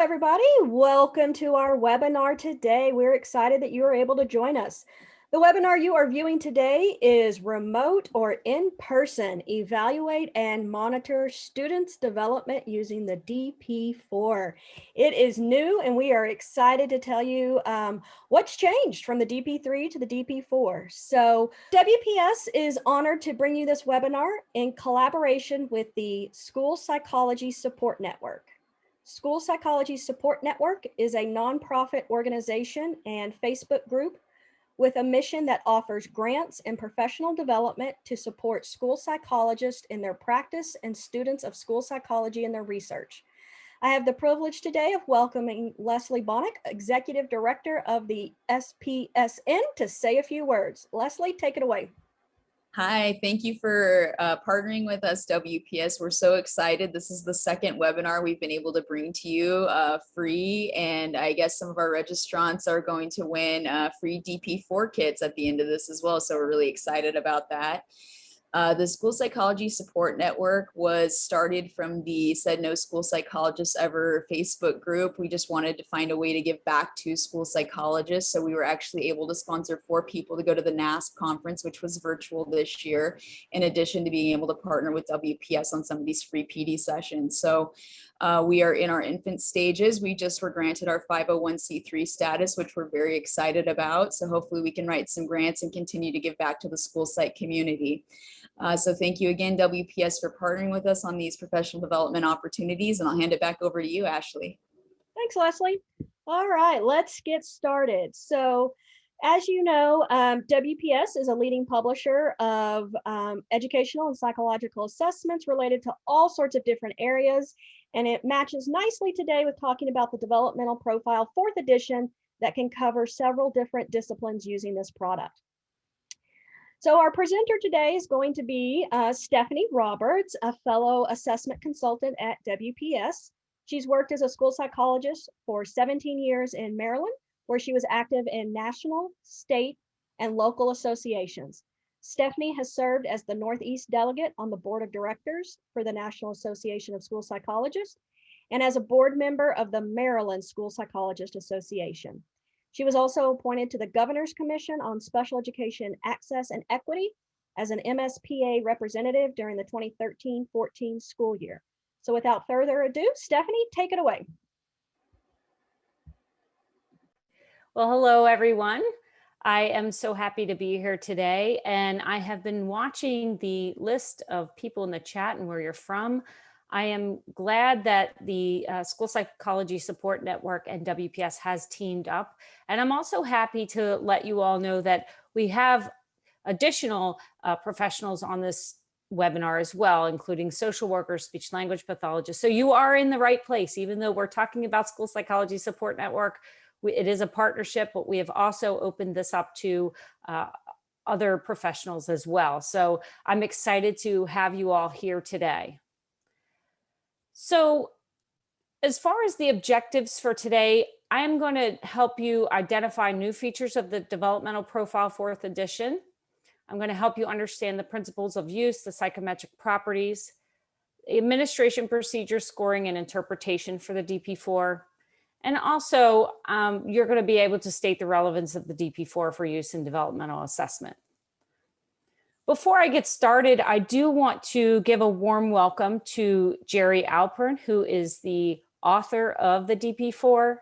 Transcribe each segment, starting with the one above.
everybody. Welcome to our webinar today. We're excited that you are able to join us. The webinar you are viewing today is Remote or In-Person Evaluate and Monitor Students' Development using the DP-4. It is new and we are excited to tell you what's changed from the DP-3 to the DP-4. So WPS is honored to bring you this webinar in collaboration with the School Psychology Support Network. School Psychology Support Network is a nonprofit organization and Facebook group with a mission that offers grants and professional development to support school psychologists in their practice and students of school psychology in their research. I have the privilege today of welcoming Leslie Bonnick, Executive Director of the SPSN, to say a few words. Leslie, take it away. Hi, thank you for partnering with us, WPS. We're so excited. This is the second webinar we've been able to bring to you free, and I guess some of our registrants are going to win free DP4 kits at the end of this as well, so we're really excited about that. The School Psychology Support Network was started from the Said No School Psychologists Ever Facebook group. We just wanted to find a way to give back to school psychologists. So we were actually able to sponsor 4 people to go to the NASP conference, which was virtual this year, in addition to being able to partner with WPS on some of these free PD sessions. So we are in our infant stages. We just were granted our 501c3 status, which we're very excited about. So hopefully we can write some grants and continue to give back to the school psych community. So thank you again, WPS, for partnering with us on these professional development opportunities. And I'll hand it back over to you, Ashley. Thanks, Leslie. All right, let's get started. So as you know, WPS is a leading publisher of educational and psychological assessments related to all sorts of different areas. And it matches nicely today with talking about the Developmental Profile 4th edition that can cover several different disciplines using this product. So our presenter today is going to be Stephanie Roberts, a fellow assessment consultant at WPS. She's worked as a school psychologist for 17 years in Maryland, where she was active in national, state, and local associations. Stephanie has served as the Northeast delegate on the board of directors for the National Association of School Psychologists and as a board member of the Maryland School Psychologist Association. She was also appointed to the Governor's Commission on Special Education Access and Equity as an MSPA representative during the 2013-14 school year. So without further ado, Stephanie, take it away. Well, hello, everyone. I am so happy to be here today, and I have been watching the list of people in the chat and where you're from. I am glad that the School Psychology Support Network and WPS has teamed up. And I'm also happy to let you all know that we have additional professionals on this webinar as well, including social workers, speech language pathologists. So you are in the right place, even though we're talking about School Psychology Support Network. It is a partnership, but we have also opened this up to other professionals as well. So I'm excited to have you all here today. So as far as the objectives for today, I am going to help you identify new features of the Developmental Profile 4th edition. I'm going to help you understand the principles of use, the psychometric properties, administration procedure, scoring, and interpretation for the DP4. And also, you're going to be able to state the relevance of the DP4 for use in developmental assessment. Before I get started, I do want to give a warm welcome to Jerry Alpern, who is the author of the DP4.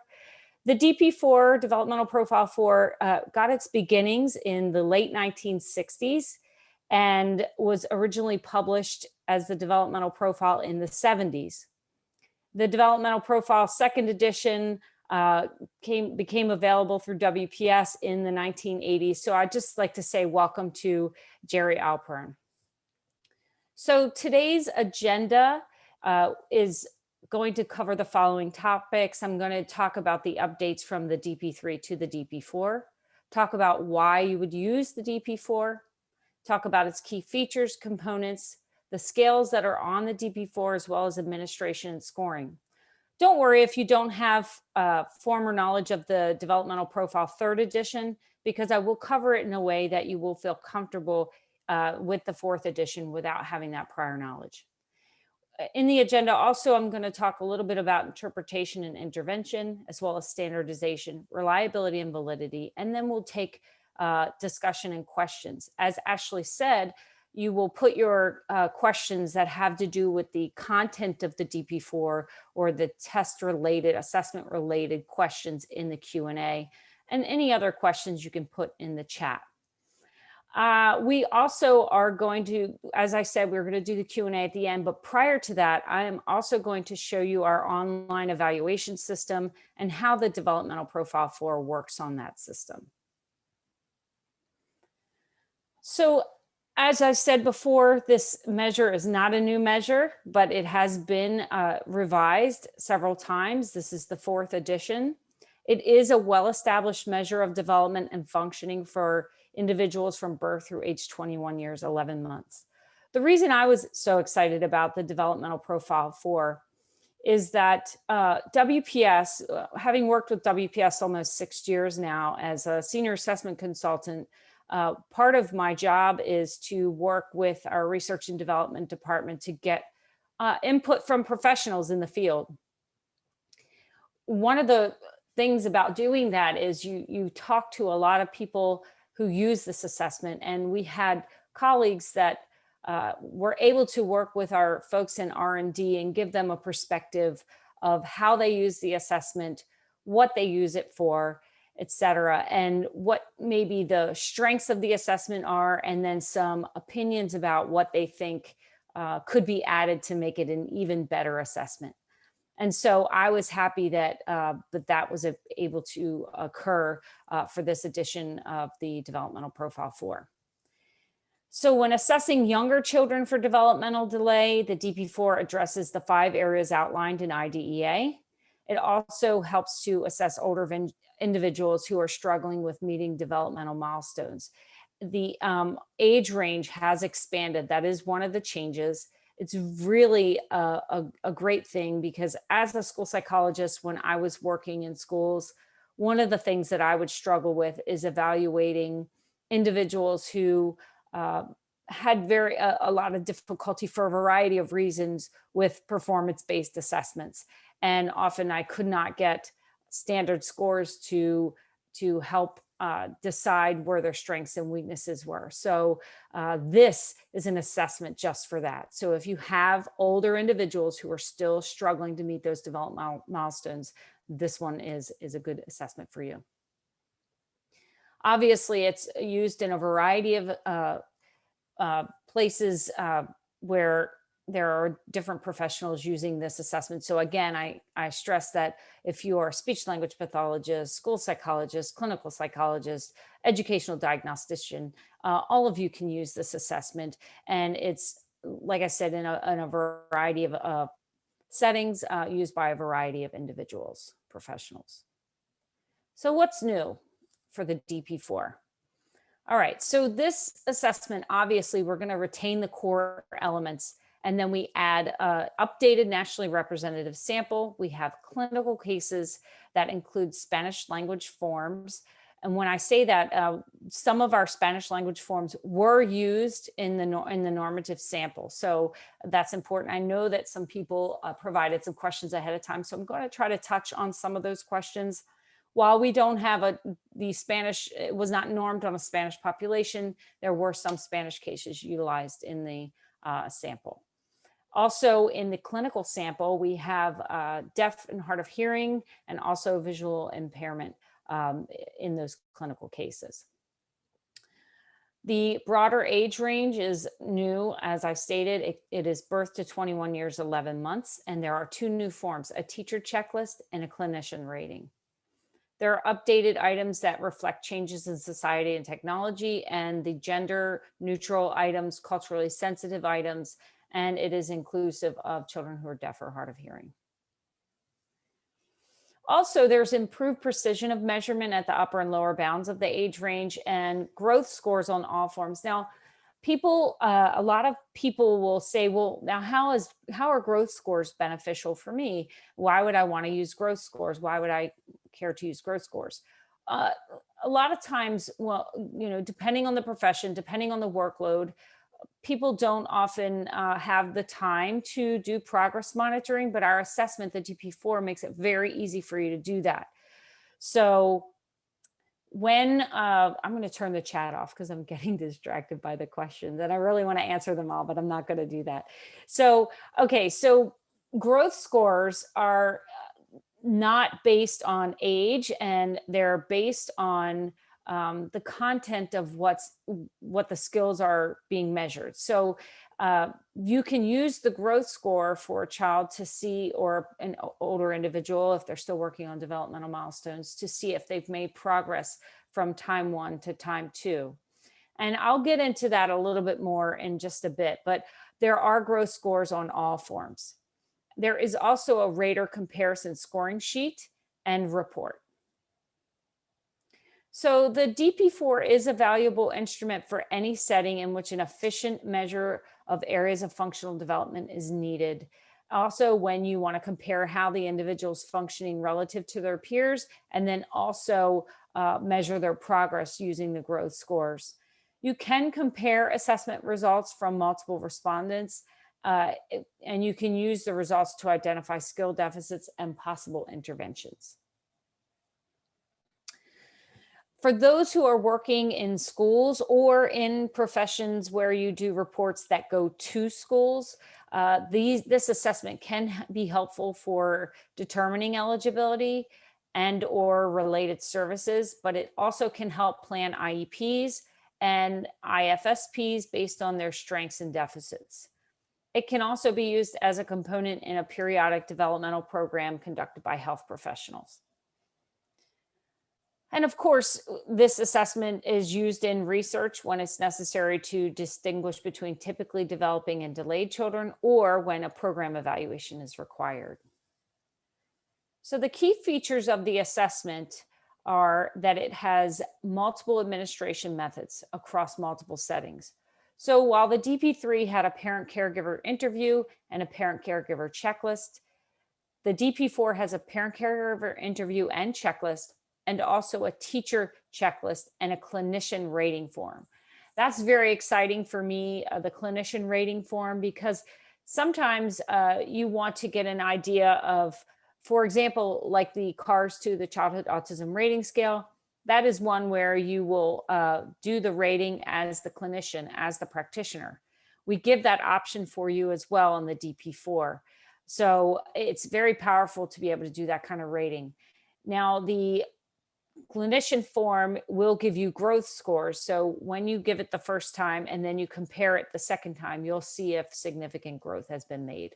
The DP4, Developmental Profile 4, got its beginnings in the late 1960s and was originally published as the Developmental Profile in the 70s. The Developmental Profile 2nd edition became available through WPS in the 1980s. So I'd just like to say welcome to Jerry Alpern. So today's agenda is going to cover the following topics. I'm going to talk about the updates from the DP3 to the DP4, talk about why you would use the DP4, talk about its key features, components, the scales that are on the DP4, as well as administration and scoring. Don't worry if you don't have former knowledge of the Developmental Profile 3rd edition, because I will cover it in a way that you will feel comfortable with the 4th edition without having that prior knowledge. in the agenda also, I'm going to talk a little bit about interpretation and intervention, as well as standardization, reliability and validity, and then we'll take discussion and questions. As Ashley said, you will put your questions that have to do with the content of the DP4 or the test related, assessment related questions in the Q&A, and any other questions you can put in the chat. We also are going to, as I said, we're going to do the Q&A at the end, but prior to that, I am also going to show you our online evaluation system and how the Developmental Profile 4 works on that system. So, as I said before, this measure is not a new measure, but it has been revised several times. This is the 4th edition. It is a well-established measure of development and functioning for individuals from birth through age 21 years, 11 months. The reason I was so excited about the Developmental Profile 4 is that WPS, having worked with WPS almost 6 years now as a senior assessment consultant, part of my job is to work with our research and development department to get input from professionals in the field. One of the things about doing that is you talk to a lot of people who use this assessment, and we had colleagues that were able to work with our folks in R&D and give them a perspective of how they use the assessment, what they use it for, etc., and what maybe the strengths of the assessment are, and then some opinions about what they think could be added to make it an even better assessment. And so I was happy that that was able to occur for this edition of the Developmental Profile 4. So when assessing younger children for developmental delay, the DP4 addresses the 5 areas outlined in IDEA. It also helps to assess older individuals who are struggling with meeting developmental milestones. The age range has expanded. That is one of the changes. It's really a great thing, because as a school psychologist, when I was working in schools, one of the things that I would struggle with is evaluating individuals who had a lot of difficulty for a variety of reasons with performance-based assessments. And often I could not get standard scores to help decide where their strengths and weaknesses were. So this is an assessment just for that. So if you have older individuals who are still struggling to meet those developmental milestones, this one is a good assessment for you. Obviously, it's used in a variety of places where there are different professionals using this assessment. So again, I stress that if you are a speech language pathologist, school psychologist, clinical psychologist, educational diagnostician, all of you can use this assessment. And it's, like I said, in a variety of settings used by a variety of individuals, professionals. So what's new for the DP4? All right, so this assessment, obviously, we're going to retain the core elements, and then we add an updated nationally representative sample. We have clinical cases that include Spanish language forms. And when I say that, some of our Spanish language forms were used in the normative sample. So that's important. I know that some people provided some questions ahead of time, so I'm going to try to touch on some of those questions. While we don't have the Spanish, it was not normed on a Spanish population, there were some Spanish cases utilized in the sample. Also in the clinical sample, we have deaf and hard of hearing and also visual impairment in those clinical cases. The broader age range is new. As I stated, it is birth to 21 years, 11 months, and there are 2 new forms, a teacher checklist and a clinician rating. There are updated items that reflect changes in society and technology, and the gender neutral items, culturally sensitive items, and it is inclusive of children who are deaf or hard of hearing. Also, there's improved precision of measurement at the upper and lower bounds of the age range and growth scores on all forms. Now, a lot of people will say, well, now how are growth scores beneficial for me? Why would I want to use growth scores? Why would I care to use growth scores? A lot of times, well, depending on the profession, depending on the workload, people don't often have the time to do progress monitoring, but our assessment, the DP4, makes it very easy for you to do that. So when I'm going to turn the chat off because I'm getting distracted by the questions and I really want to answer them all, but I'm not going to do that. So, okay, so growth scores are not based on age, and they're based on the content of what the skills are being measured. So you can use the growth score for a child to see, or an older individual, if they're still working on developmental milestones, to see if they've made progress from time 1 to time 2. And I'll get into that a little bit more in just a bit, but there are growth scores on all forms. There is also a rater comparison scoring sheet and report. So the DP4 is a valuable instrument for any setting in which an efficient measure of areas of functional development is needed. Also, when you want to compare how the individual is functioning relative to their peers, and then also measure their progress using the growth scores. You can compare assessment results from multiple respondents, and you can use the results to identify skill deficits and possible interventions. For those who are working in schools or in professions where you do reports that go to schools, this assessment can be helpful for determining eligibility and or related services, but it also can help plan IEPs and IFSPs based on their strengths and deficits. It can also be used as a component in a periodic developmental program conducted by health professionals. And of course, this assessment is used in research when it's necessary to distinguish between typically developing and delayed children, or when a program evaluation is required. So the key features of the assessment are that it has multiple administration methods across multiple settings. So while the DP3 had a parent-caregiver interview and a parent-caregiver checklist, the DP4 has a parent-caregiver interview and checklist, and also a teacher checklist and a clinician rating form. That's very exciting for me, the clinician rating form, because sometimes you want to get an idea of, for example, like the CARS 2, the Childhood Autism Rating Scale. That is one where you will do the rating as the clinician, as the practitioner. We give that option for you as well in the DP4. So it's very powerful to be able to do that kind of rating. Now, the clinician form will give you growth scores. So when you give it the first time and then you compare it the second time, you'll see if significant growth has been made.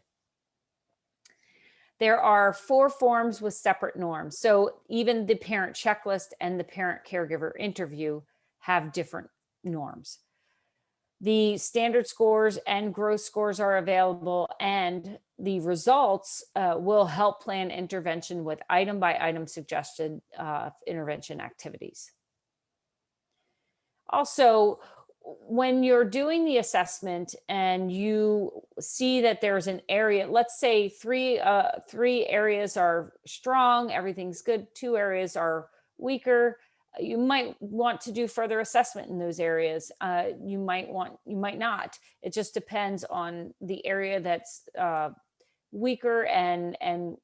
There are 4 forms with separate norms. So even the parent checklist and the parent caregiver interview have different norms. The standard scores and growth scores are available, and the results will help plan intervention with item by item suggested intervention activities. Also, when you're doing the assessment and you see that there's an area, let's say three areas are strong, everything's good, 2 areas are weaker, you might want to do further assessment in those areas. You might not. It just depends on the area that's weaker and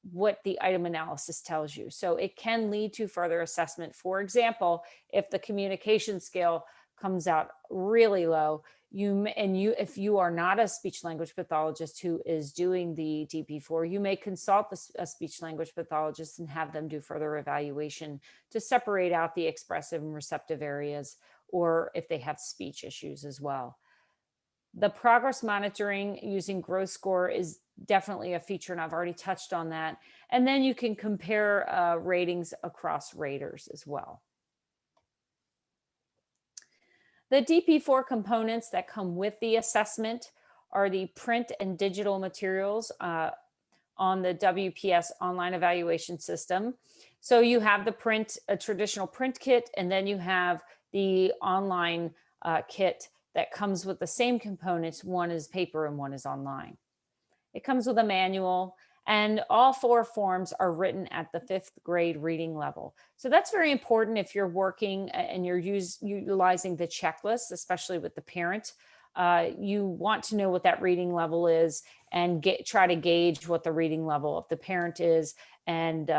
what the item analysis tells you. So it can lead to further assessment. For example, if the communication scale comes out really low, if you are not a speech language pathologist who is doing the DP4, you may consult a speech language pathologist and have them do further evaluation to separate out the expressive and receptive areas, or if they have speech issues as well. The progress monitoring using growth score is definitely a feature, and I've already touched on that. And then you can compare ratings across raters as well. The DP4 components that come with the assessment are the print and digital materials on the WPS Online Evaluation System. So you have the print, a traditional print kit, and then you have the online kit that comes with the same components. One is paper and one is online. It comes with a manual, and all 4 forms are written at the 5th grade reading level. So that's very important if you're working and you're utilizing the checklist, especially with the parent. you want to know what that reading level is and try to gauge what the reading level of the parent is and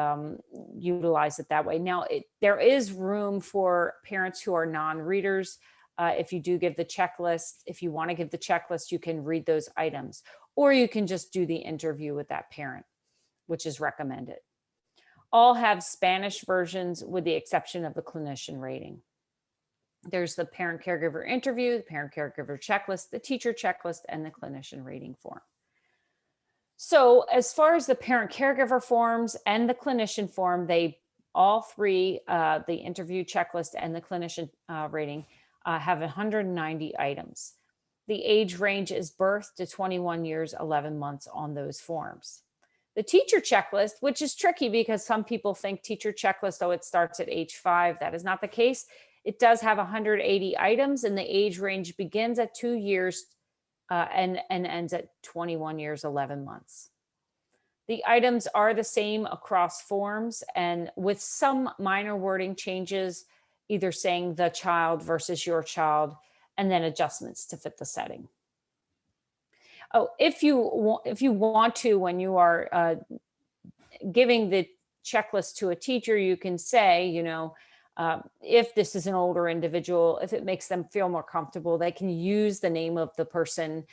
utilize it that way. Now, there is room for parents who are non-readers. If you do give the checklist, if you want to give the checklist, you can read those items, or you can just do the interview with that parent, which is recommended. All have Spanish versions with the exception of the clinician rating. There's the parent caregiver interview, the parent caregiver checklist, the teacher checklist, and the clinician rating form. So as far as the parent caregiver forms and the clinician form, they all three, the interview checklist and the clinician rating, have 190 items. The age range is birth to 21 years, 11 months on those forms. The teacher checklist, which is tricky because some people think teacher checklist, oh, it starts at age 5. That is not the case. It does have 180 items, and the age range begins at 2 years and ends at 21 years, 11 months. The items are the same across forms and with some minor wording changes, either saying the child versus your child, and then adjustments to fit the setting. Oh, if you want to, when you are giving the checklist to a teacher, you can say, you know, if this is an older individual, if it makes them feel more comfortable, they can use the name of the person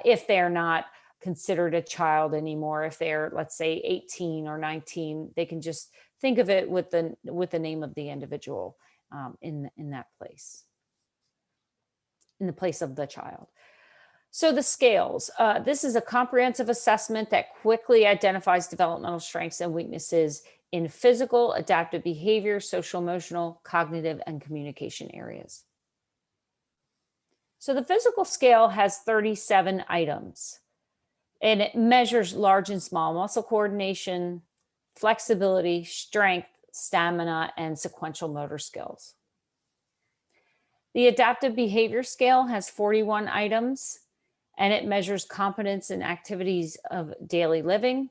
if they're not considered a child anymore. If they're, let's say, 18 or 19, they can just think of it with the name of the individual in that place, in the place of the child. So the scales, this is a comprehensive assessment that quickly identifies developmental strengths and weaknesses in physical, adaptive behavior, social, emotional, cognitive, and communication areas. So the physical scale has 37 items, and it measures large and small muscle coordination, flexibility, strength, stamina, and sequential motor skills. The adaptive behavior scale has 41 items, and it measures competence in activities of daily living,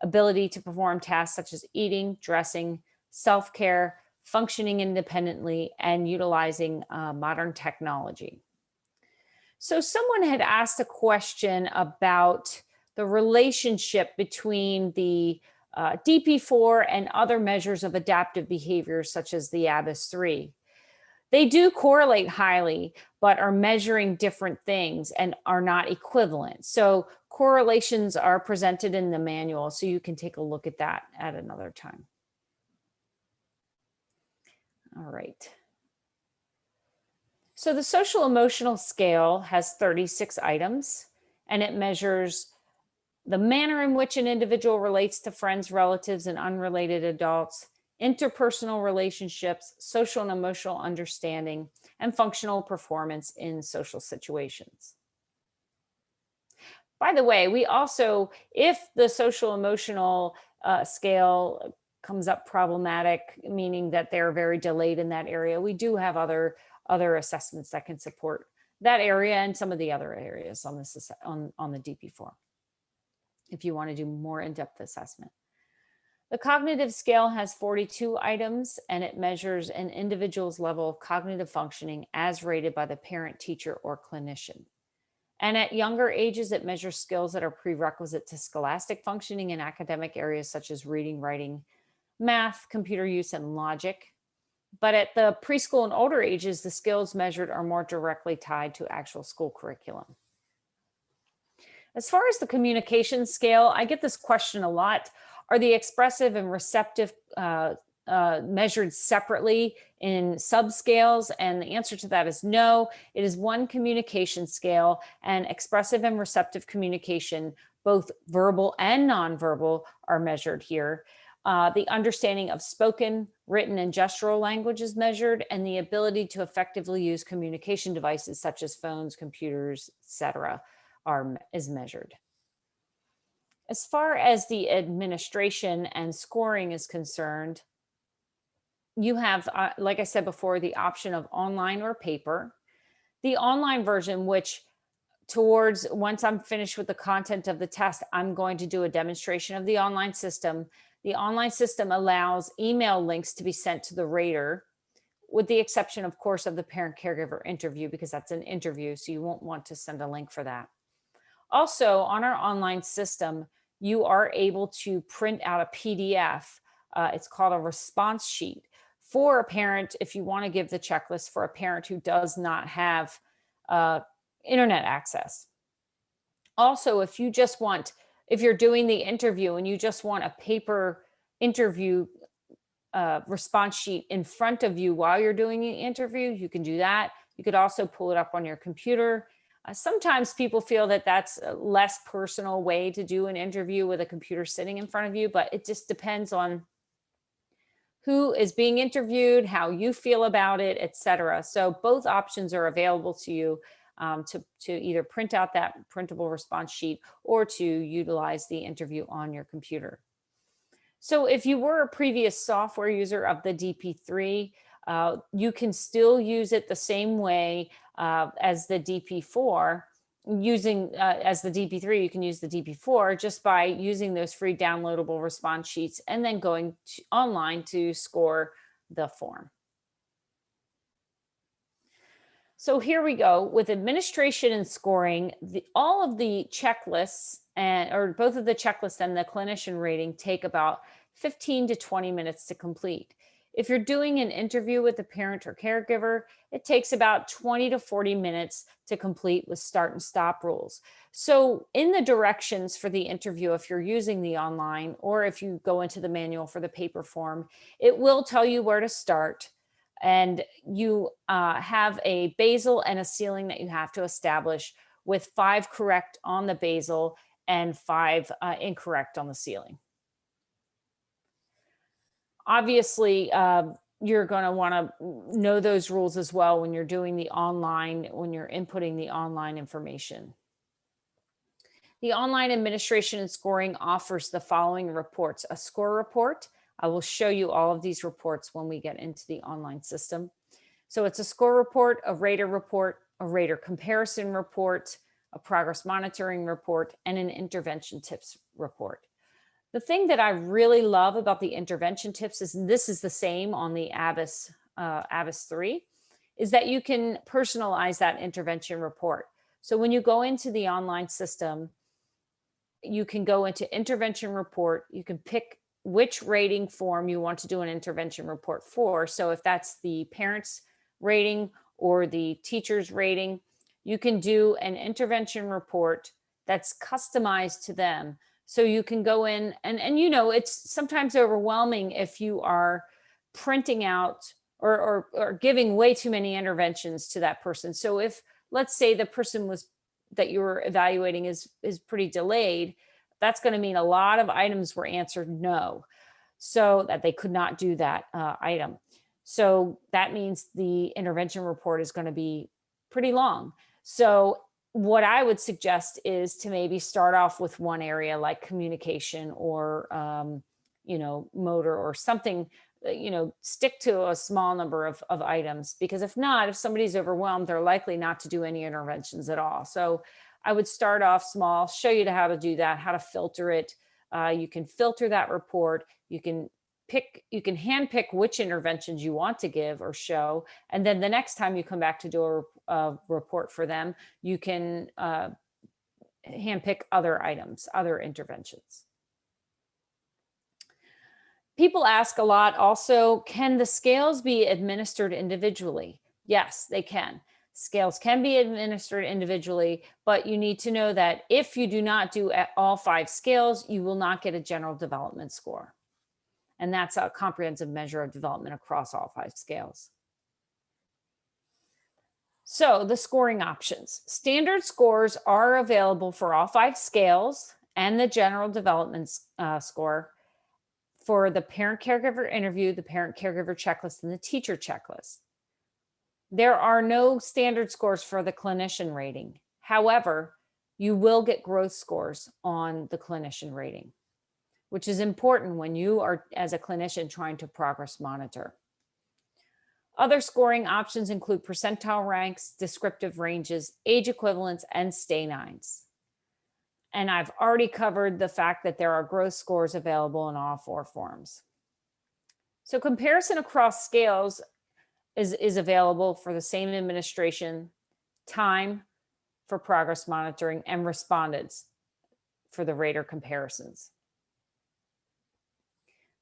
ability to perform tasks such as eating, dressing, self-care, functioning independently, and utilizing modern technology. So someone had asked a question about the relationship between the DP-4 and other measures of adaptive behavior, such as the ABIS-3. They do correlate highly, but are measuring different things and are not equivalent. So correlations are presented in the manual, so you can take a look at that at another time. All right. So the social emotional scale has 36 items, and it measures the manner in which an individual relates to friends, relatives, and unrelated adults, interpersonal relationships, social and emotional understanding, and functional performance in social situations. By the way, we also, if the social emotional scale comes up problematic, meaning that they're very delayed in that area, we do have other assessments that can support that area and some of the other areas on this on the DP4, if you want to do more in-depth assessment. The cognitive scale has 42 items, and it measures an individual's level of cognitive functioning as rated by the parent, teacher, or clinician. And at younger ages, it measures skills that are prerequisite to scholastic functioning in academic areas such as reading, writing, math, computer use, and logic. But at the preschool and older ages, the skills measured are more directly tied to actual school curriculum. As far as the communication scale, I get this question a lot. Are the expressive and receptive measured separately in subscales? And the answer to that is no. It is one communication scale, and expressive and receptive communication, both verbal and nonverbal, are measured here. The understanding of spoken, written, and gestural language is measured, and the ability to effectively use communication devices such as phones, computers, etc., is measured. As far as the administration and scoring is concerned, you have, like I said before, the option of online or paper. The online version, which once I'm finished with the content of the test, I'm going to do a demonstration of the online system. The online system allows email links to be sent to the rater with the exception, of course, of the parent caregiver interview, because that's an interview, so you won't want to send a link for that. Also, on our online system, you are able to print out a PDF. It's called a response sheet for a parent if you want to give the checklist for a parent who does not have internet access. Also, if you're doing the interview and you just want a paper interview response sheet in front of you while you're doing the interview, you can do that. You could also pull it up on your computer. Sometimes people feel that that's a less personal way to do an interview with a computer sitting in front of you, but it just depends on who is being interviewed, how you feel about it, etc. So both options are available to you to either print out that printable response sheet or to utilize the interview on your computer. So if you were a previous software user of the DP3, you can still use it the same way as the DP4. As the DP3, you can use the DP4 just by using those free downloadable response sheets and then going online to score the form. So here we go with administration and scoring. All of the checklists or both of the checklists and the clinician rating take about 15 to 20 minutes to complete. If you're doing an interview with the parent or caregiver, it takes about 20 to 40 minutes to complete with start and stop rules. So in the directions for the interview, if you're using the online or if you go into the manual for the paper form, it will tell you where to start. And you have a basal and a ceiling that you have to establish with 5 correct on the basal and 5 incorrect on the ceiling. Obviously, you're going to want to know those rules as well when you're doing the online, when you're inputting the online information. The online administration and scoring offers the following reports: a score report. I will show you all of these reports when we get into the online system. So it's a score report, a rater comparison report, a progress monitoring report, and an intervention tips report. The thing that I really love about the intervention tips is, and this is the same on the ABIS 3, is that you can personalize that intervention report. So when you go into the online system, you can go into intervention report, you can pick which rating form you want to do an intervention report for. So if that's the parent's rating or the teacher's rating, you can do an intervention report that's customized to them. So you can go in and you know, it's sometimes overwhelming if you are printing out or giving way too many interventions to that person. So if, let's say, the person that you were evaluating is pretty delayed, that's going to mean a lot of items were answered no, so that they could not do that item. So that means the intervention report is going to be pretty long. So what I would suggest is to maybe start off with one area like communication or, motor or something, stick to a small number of items, because if not, if somebody's overwhelmed, they're likely not to do any interventions at all. So I would start off small, show you how to do that, how to filter it. You can filter that report. You can handpick which interventions you want to give or show. And then the next time you come back to do a report for them, you can handpick other items, other interventions. People ask a lot also, can the scales be administered individually? Yes, they can. Scales can be administered individually, but you need to know that if you do not do all 5 scales, you will not get a general development score. And that's a comprehensive measure of development across all 5 scales. So the scoring options. Standard scores are available for all 5 scales and the general development score for the parent caregiver interview, the parent caregiver checklist, and the teacher checklist. There are no standard scores for the clinician rating. However, you will get growth scores on the clinician rating, which is important when you are, as a clinician, trying to progress monitor. Other scoring options include percentile ranks, descriptive ranges, age equivalents, and stay-nines. And I've already covered the fact that there are growth scores available in all 4 forms. So comparison across scales is available for the same administration, time for progress monitoring, and respondents for the rater comparisons.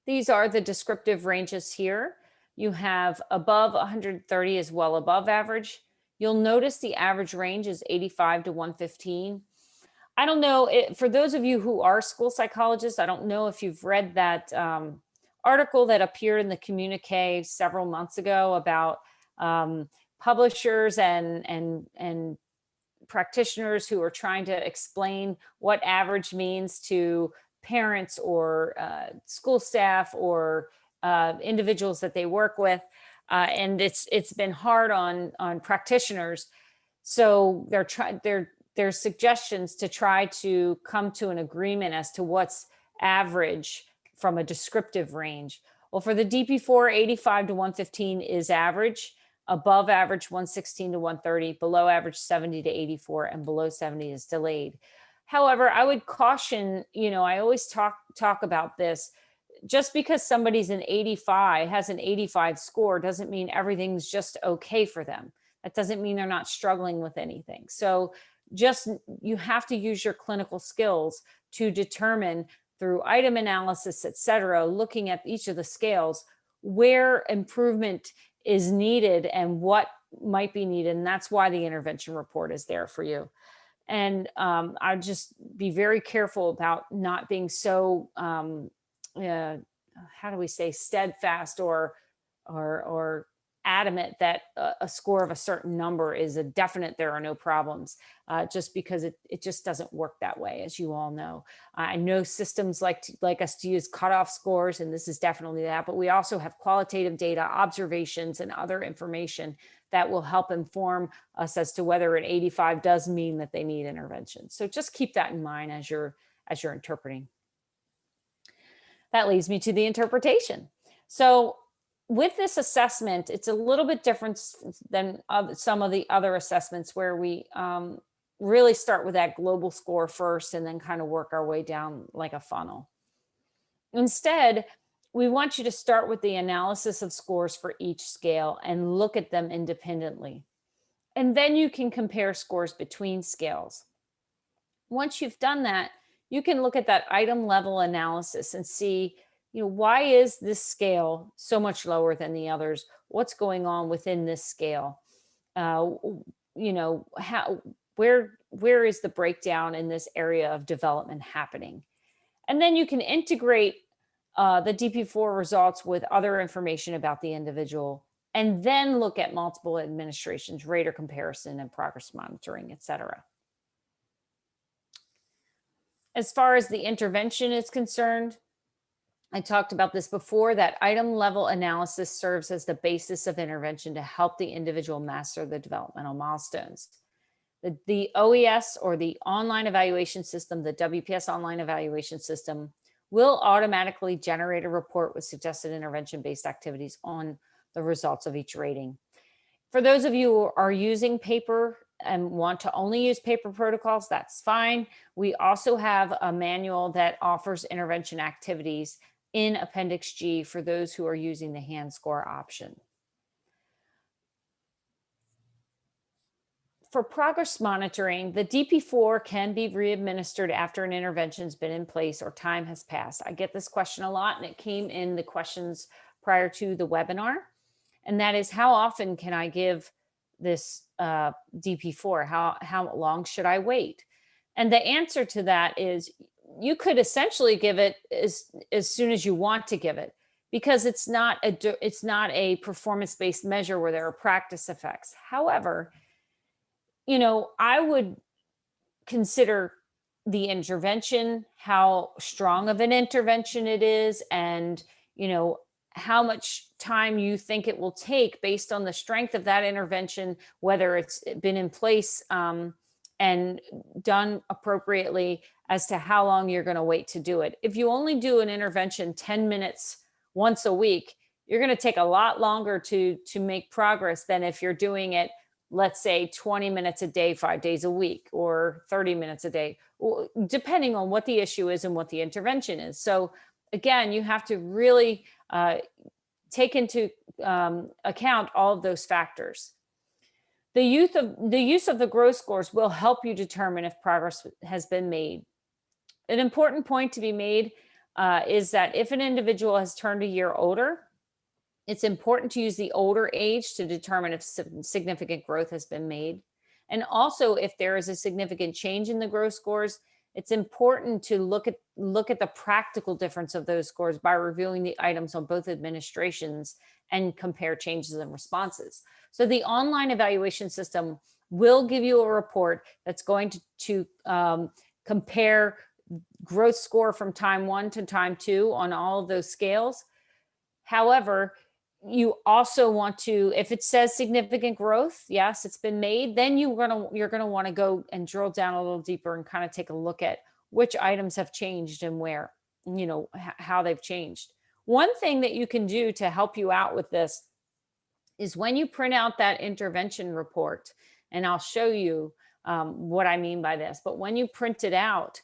These are the descriptive ranges here. You have above 130 is well above average. You'll notice the average range is 85 to 115. I don't know, for those of you who are school psychologists, I don't know if you've read that article that appeared in the communique several months ago about publishers and practitioners who are trying to explain what average means to parents or school staff or individuals that they work with. And it's been hard on practitioners. So there's suggestions to try to come to an agreement as to what's average from a descriptive range. Well, for the DP4, 85 to 115 is average, above average 116 to 130, below average 70 to 84, and below 70 is delayed. However, I would caution, I always talk about this. Just because somebody's an 85, has an 85 score, doesn't mean everything's just okay for them. That doesn't mean they're not struggling with anything. So you have to use your clinical skills to determine through item analysis, et cetera, looking at each of the scales, where improvement is needed and what might be needed. And that's why the intervention report is there for you. And I'd just be very careful about not being so, how do we say, steadfast or adamant that a score of a certain number is a definite, there are no problems, just because it just doesn't work that way, as you all know. I know systems like us to use cutoff scores, and this is definitely that, but we also have qualitative data, observations, and other information that will help inform us as to whether an 85 does mean that they need intervention. So just keep that in mind as you're interpreting. That leads me to the interpretation. So with this assessment, it's a little bit different than some of the other assessments where we really start with that global score first and then kind of work our way down like a funnel. Instead, we want you to start with the analysis of scores for each scale and look at them independently. And then you can compare scores between scales. Once you've done that, you can look at that item level analysis and see, why is this scale so much lower than the others? What's going on within this scale? Where is the breakdown in this area of development happening? And then you can integrate the DP4 results with other information about the individual, and then look at multiple administrations, rater comparison, and progress monitoring, et cetera. As far as the intervention is concerned, I talked about this before, that item level analysis serves as the basis of intervention to help the individual master the developmental milestones. The OES, or the Online Evaluation System, the WPS Online Evaluation System, will automatically generate a report with suggested intervention-based activities on the results of each rating. For those of you who are using paper and want to only use paper protocols, that's fine. We also have a manual that offers intervention activities in Appendix G for those who are using the hand score option. For progress monitoring, the DP4 can be re-administered after an intervention has been in place or time has passed. I get this question a lot, and it came in the questions prior to the webinar. And that is, how often can I give this DP4? How long should I wait? And the answer to that is, you could essentially give it as soon as you want to give it, because it's not a performance-based measure where there are practice effects. However, I would consider the intervention, how strong of an intervention it is, and how much time you think it will take based on the strength of that intervention, whether it's been in place and done appropriately, as to how long you're going to wait to do it. If you only do an intervention 10 minutes once a week, you're going to take a lot longer to make progress than if you're doing it, let's say 20 minutes a day, 5 days a week, or 30 minutes a day, depending on what the issue is and what the intervention is. So again, you have to really take into account all of those factors. The use of the growth scores will help you determine if progress has been made. An important point to be made is that if an individual has turned a year older, it's important to use the older age to determine if significant growth has been made. And also, if there is a significant change in the growth scores, it's important to look at the practical difference of those scores by reviewing the items on both administrations and compare changes in responses. So the online evaluation system will give you a report that's going to compare growth score from time 1 to time 2 on all of those scales. However, you also want to, if it says significant growth, yes, it's been made, then you're gonna want to go and drill down a little deeper and kind of take a look at which items have changed and where, how they've changed. One thing that you can do to help you out with this is when you print out that intervention report, and I'll show you what I mean by this, but when you print it out,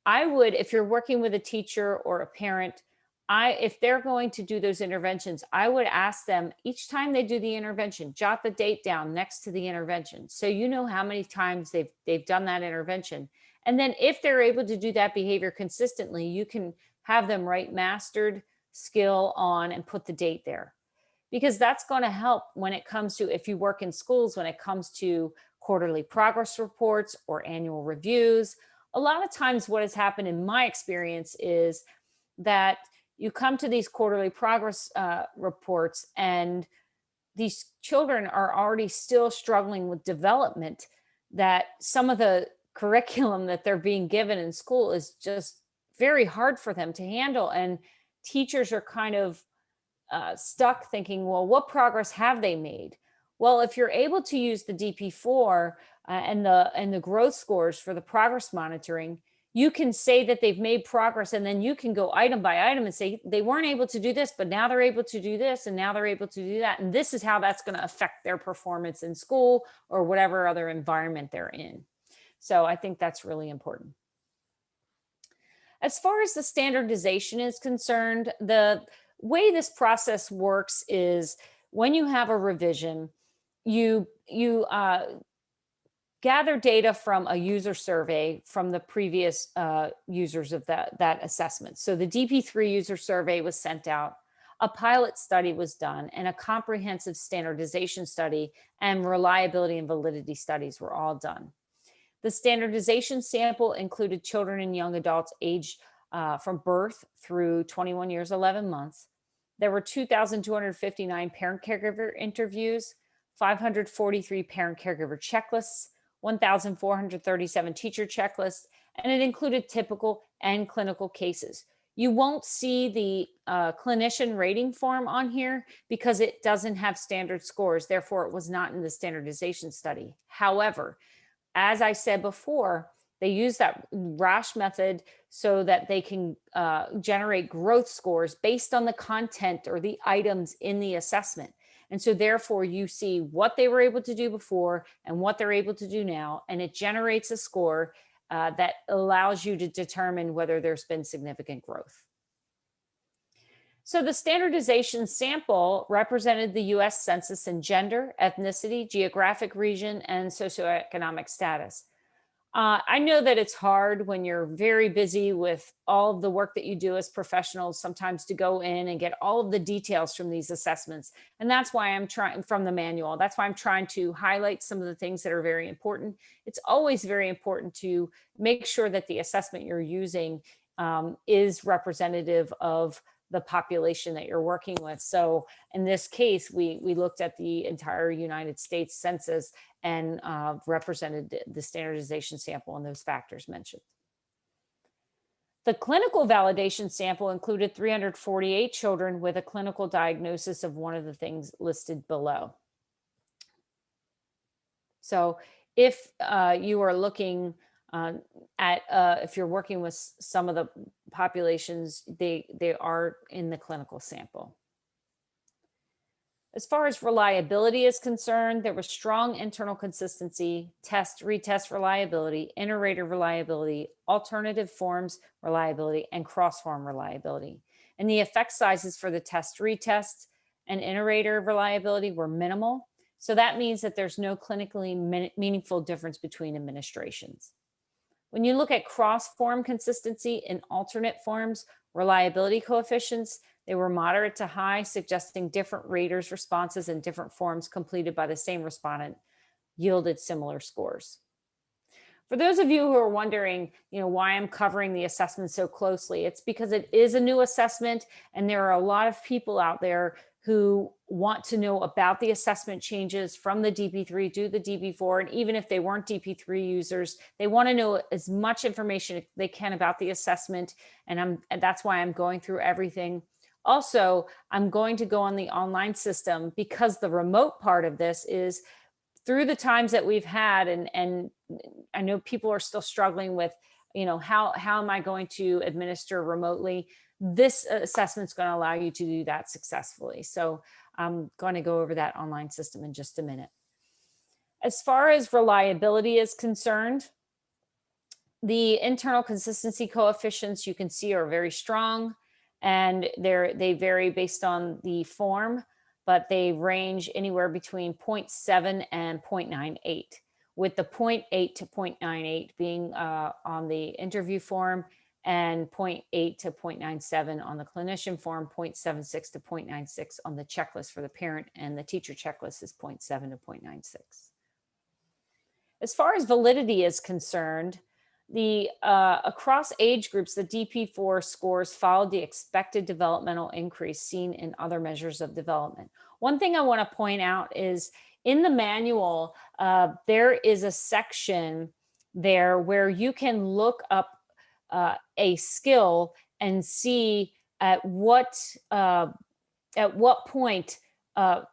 I would, if you're working with a teacher or a parent, if they're going to do those interventions, I would ask them each time they do the intervention, jot the date down next to the intervention. So you know how many times they've done that intervention. And then if they're able to do that behavior consistently, you can have them write mastered skill on and put the date there. Because that's going to help when it comes to, if you work in schools, when it comes to quarterly progress reports or annual reviews. A lot of times what has happened in my experience is that you come to these quarterly progress reports and these children are already still struggling with development, that some of the curriculum that they're being given in school is just very hard for them to handle. And teachers are kind of stuck thinking, well, what progress have they made? Well, if you're able to use the DP-4 and the growth scores for the progress monitoring, you can say that they've made progress, and then you can go item by item and say they weren't able to do this, but now they're able to do this, and now they're able to do that. And this is how that's going to affect their performance in school or whatever other environment they're in. So I think that's really important. As far as the standardization is concerned, the way this process works is when you have a revision, you gather data from a user survey from the previous users of that assessment. So the Dp3 User Survey was sent out, a pilot study was done, and a comprehensive standardization study and reliability and validity studies were all done. The standardization sample included children and young adults aged from birth through 21 years, 11 months. There were 2,259 parent-caregiver interviews, 543 parent-caregiver checklists, 1,437 teacher checklists, and it included typical and clinical cases. You won't see the clinician rating form on here because it doesn't have standard scores. Therefore, it was not in the standardization study. However, as I said before, they use that RASH method so that they can generate growth scores based on the content or the items in the assessment. And so therefore you see what they were able to do before and what they're able to do now, and it generates a score that allows you to determine whether there's been significant growth. So the standardization sample represented the US Census in gender, ethnicity, geographic region, and socioeconomic status. I know that it's hard when you're very busy with all of the work that you do as professionals, sometimes to go in and get all of the details from these assessments. And that's why I'm trying, from the manual, that's why I'm trying to highlight some of the things that are very important. It's always very important to make sure that the assessment you're using is representative of the population that you're working with. So in this case, we looked at the entire United States Census and represented the standardization sample and those factors mentioned. The clinical validation sample included 348 children with a clinical diagnosis of one of the things listed below. So if you are looking at if you're working with some of the populations, they are in the clinical sample. As far as reliability is concerned, there was strong internal consistency, retest reliability, inter-rater reliability, alternative forms reliability, and cross-form reliability. And the effect sizes for the retest and inter-rater reliability were minimal. So that means that there's no clinically meaningful difference between administrations. When you look at cross-form consistency in alternate forms, reliability coefficients, they were moderate to high, suggesting different raters' responses in different forms completed by the same respondent yielded similar scores. For those of you who are wondering, why I'm covering the assessment so closely, it's because it is a new assessment and there are a lot of people out there who want to know about the assessment changes from the DP3 to the DP4. And even if they weren't DP3 users, they want to know as much information as they can about the assessment. And that's why I'm going through everything. Also, I'm going to go on the online system because the remote part of this is through the times that we've had, and I know people are still struggling with, how am I going to administer remotely? This assessment is going to allow you to do that successfully. So I'm going to go over that online system in just a minute. As far as reliability is concerned, the internal consistency coefficients you can see are very strong, and they vary based on the form, but they range anywhere between 0.7 and 0.98, with the 0.8 to 0.98 being on the interview form, and 0.8 to 0.97 on the clinician form, 0.76 to 0.96 on the checklist for the parent, and the teacher checklist is 0.7 to 0.96. As far as validity is concerned, across age groups, the DP4 scores followed the expected developmental increase seen in other measures of development. One thing I want to point out is in the manual, there is a section there where you can look up a skill and see at what point a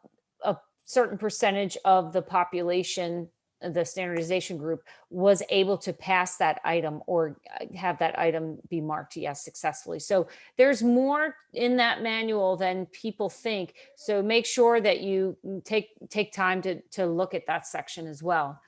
certain percentage of the population, the standardization group, was able to pass that item or have that item be marked yes successfully. So there's more in that manual than people think. So make sure that you take time to look at that section as well.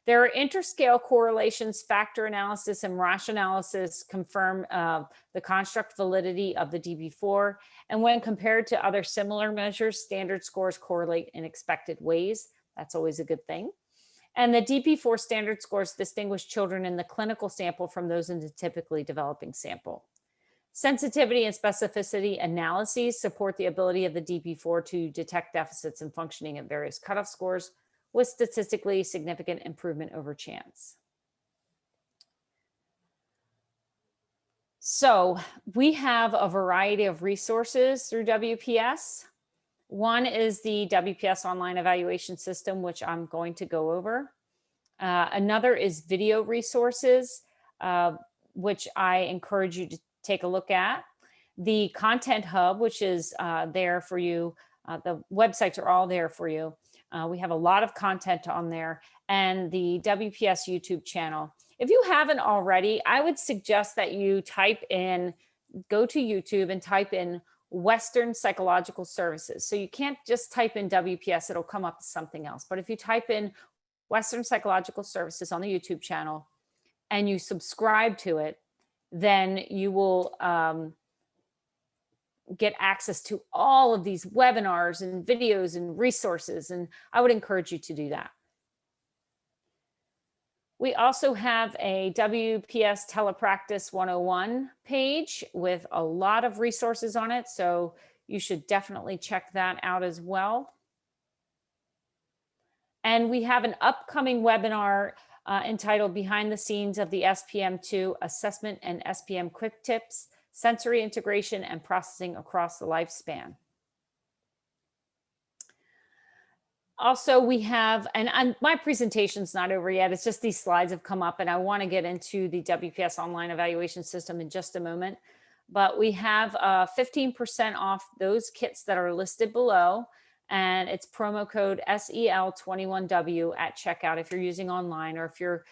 There are interscale correlations, factor analysis, and RASH analysis confirm the construct validity of the DP4. And when compared to other similar measures, standard scores correlate in expected ways. That's always a good thing. And the DP4 standard scores distinguish children in the clinical sample from those in the typically developing sample. Sensitivity and specificity analyses support the ability of the DP4 to detect deficits in functioning at various cutoff scores with statistically significant improvement over chance. So we have a variety of resources through WPS. One is the WPS Online Evaluation System, which I'm going to go over. Another is video resources, which I encourage you to take a look at. The Content Hub, which is there for you. The websites are all there for you. We have a lot of content on there, and the WPS YouTube channel. If you haven't already, I would suggest that you go to YouTube and type in Western Psychological Services. So you can't just type in WPS, it'll come up as something else. But if you type in Western Psychological Services on the YouTube channel and you subscribe to it, then you will get access to all of these webinars and videos and resources. And I would encourage you to do that. We also have a WPS Telepractice 101 page with a lot of resources on it. So you should definitely check that out as well. And we have an upcoming webinar entitled Behind the Scenes of the SPM2 Assessment and SPM Quick Tips, Sensory Integration and Processing Across the Lifespan. Also, we have, and my presentation's not over yet, it's just these slides have come up and I want to get into the WPS Online Evaluation System in just a moment. But we have 15% off those kits that are listed below, and it's promo code SEL21W at checkout if you're using online, or if you're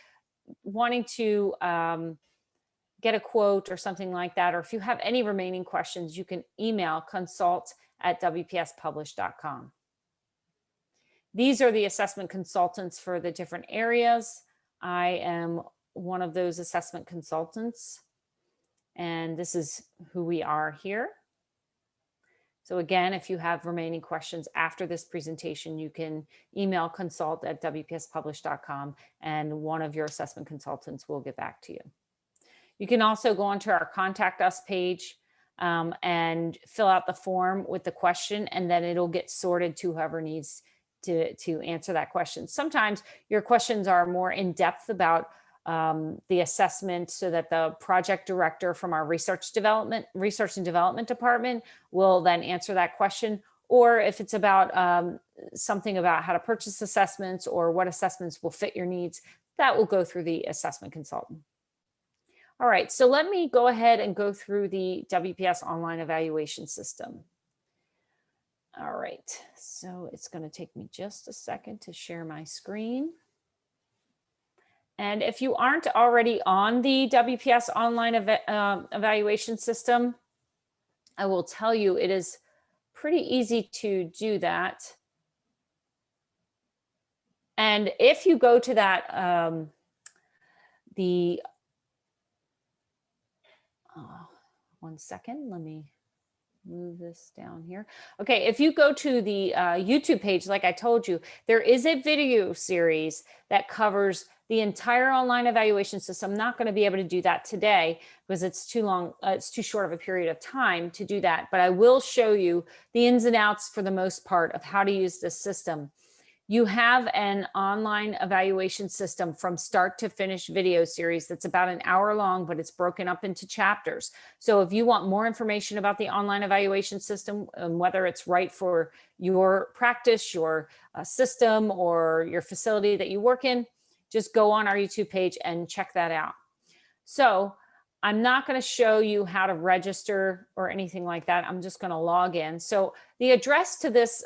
wanting to get a quote or something like that, or if you have any remaining questions, you can email consult@wpspublish.com. These are the assessment consultants for the different areas. I am one of those assessment consultants, and this is who we are here. So again, if you have remaining questions after this presentation, you can email consult@wpspublish.com and one of your assessment consultants will get back to you. You can also go onto our Contact Us page and fill out the form with the question, and then it'll get sorted to whoever needs to answer that question. Sometimes your questions are more in depth about the assessment, so that the project director from our research and development department will then answer that question. Or if it's about something about how to purchase assessments or what assessments will fit your needs, that will go through the assessment consultant. All right, so let me go ahead and go through the WPS Online Evaluation System. All right, so it's going to take me just a second to share my screen. And if you aren't already on the WPS Online Evaluation System, I will tell you it is pretty easy to do that. And if you go to that, one second, let me move this down here. Okay, if you go to the YouTube page, like I told you, there is a video series that covers the entire online evaluation system. I'm not going to be able to do that today because it's too long, it's too short of a period of time to do that, but I will show you the ins and outs for the most part of how to use this system. You have an online evaluation system from start to finish video series that's about an hour long, but it's broken up into chapters. So if you want more information about the online evaluation system and whether it's right for your practice, your system, or your facility that you work in, just go on our YouTube page and check that out. So I'm not going to show you how to register or anything like that. I'm just going to log in. So the address to this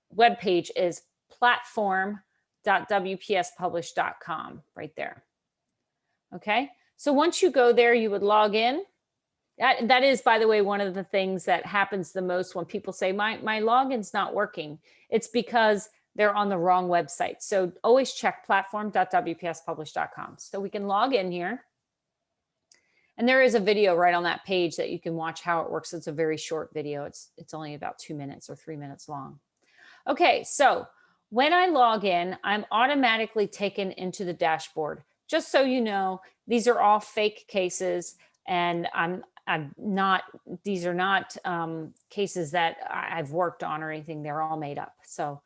web page is platform.wpspublish.com right there. Okay, so once you go there, you would log in. That is, by the way, one of the things that happens the most when people say my login's not working. It's because they're on the wrong website. So always check platform.wpspublish.com. So we can log in here. And there is a video right on that page that you can watch how it works. It's a very short video. It's only about 2 minutes or 3 minutes long. Okay, so when I log in, I'm automatically taken into the dashboard. Just so you know, these are all fake cases, and these are not cases that I've worked on or anything. They're all made up. So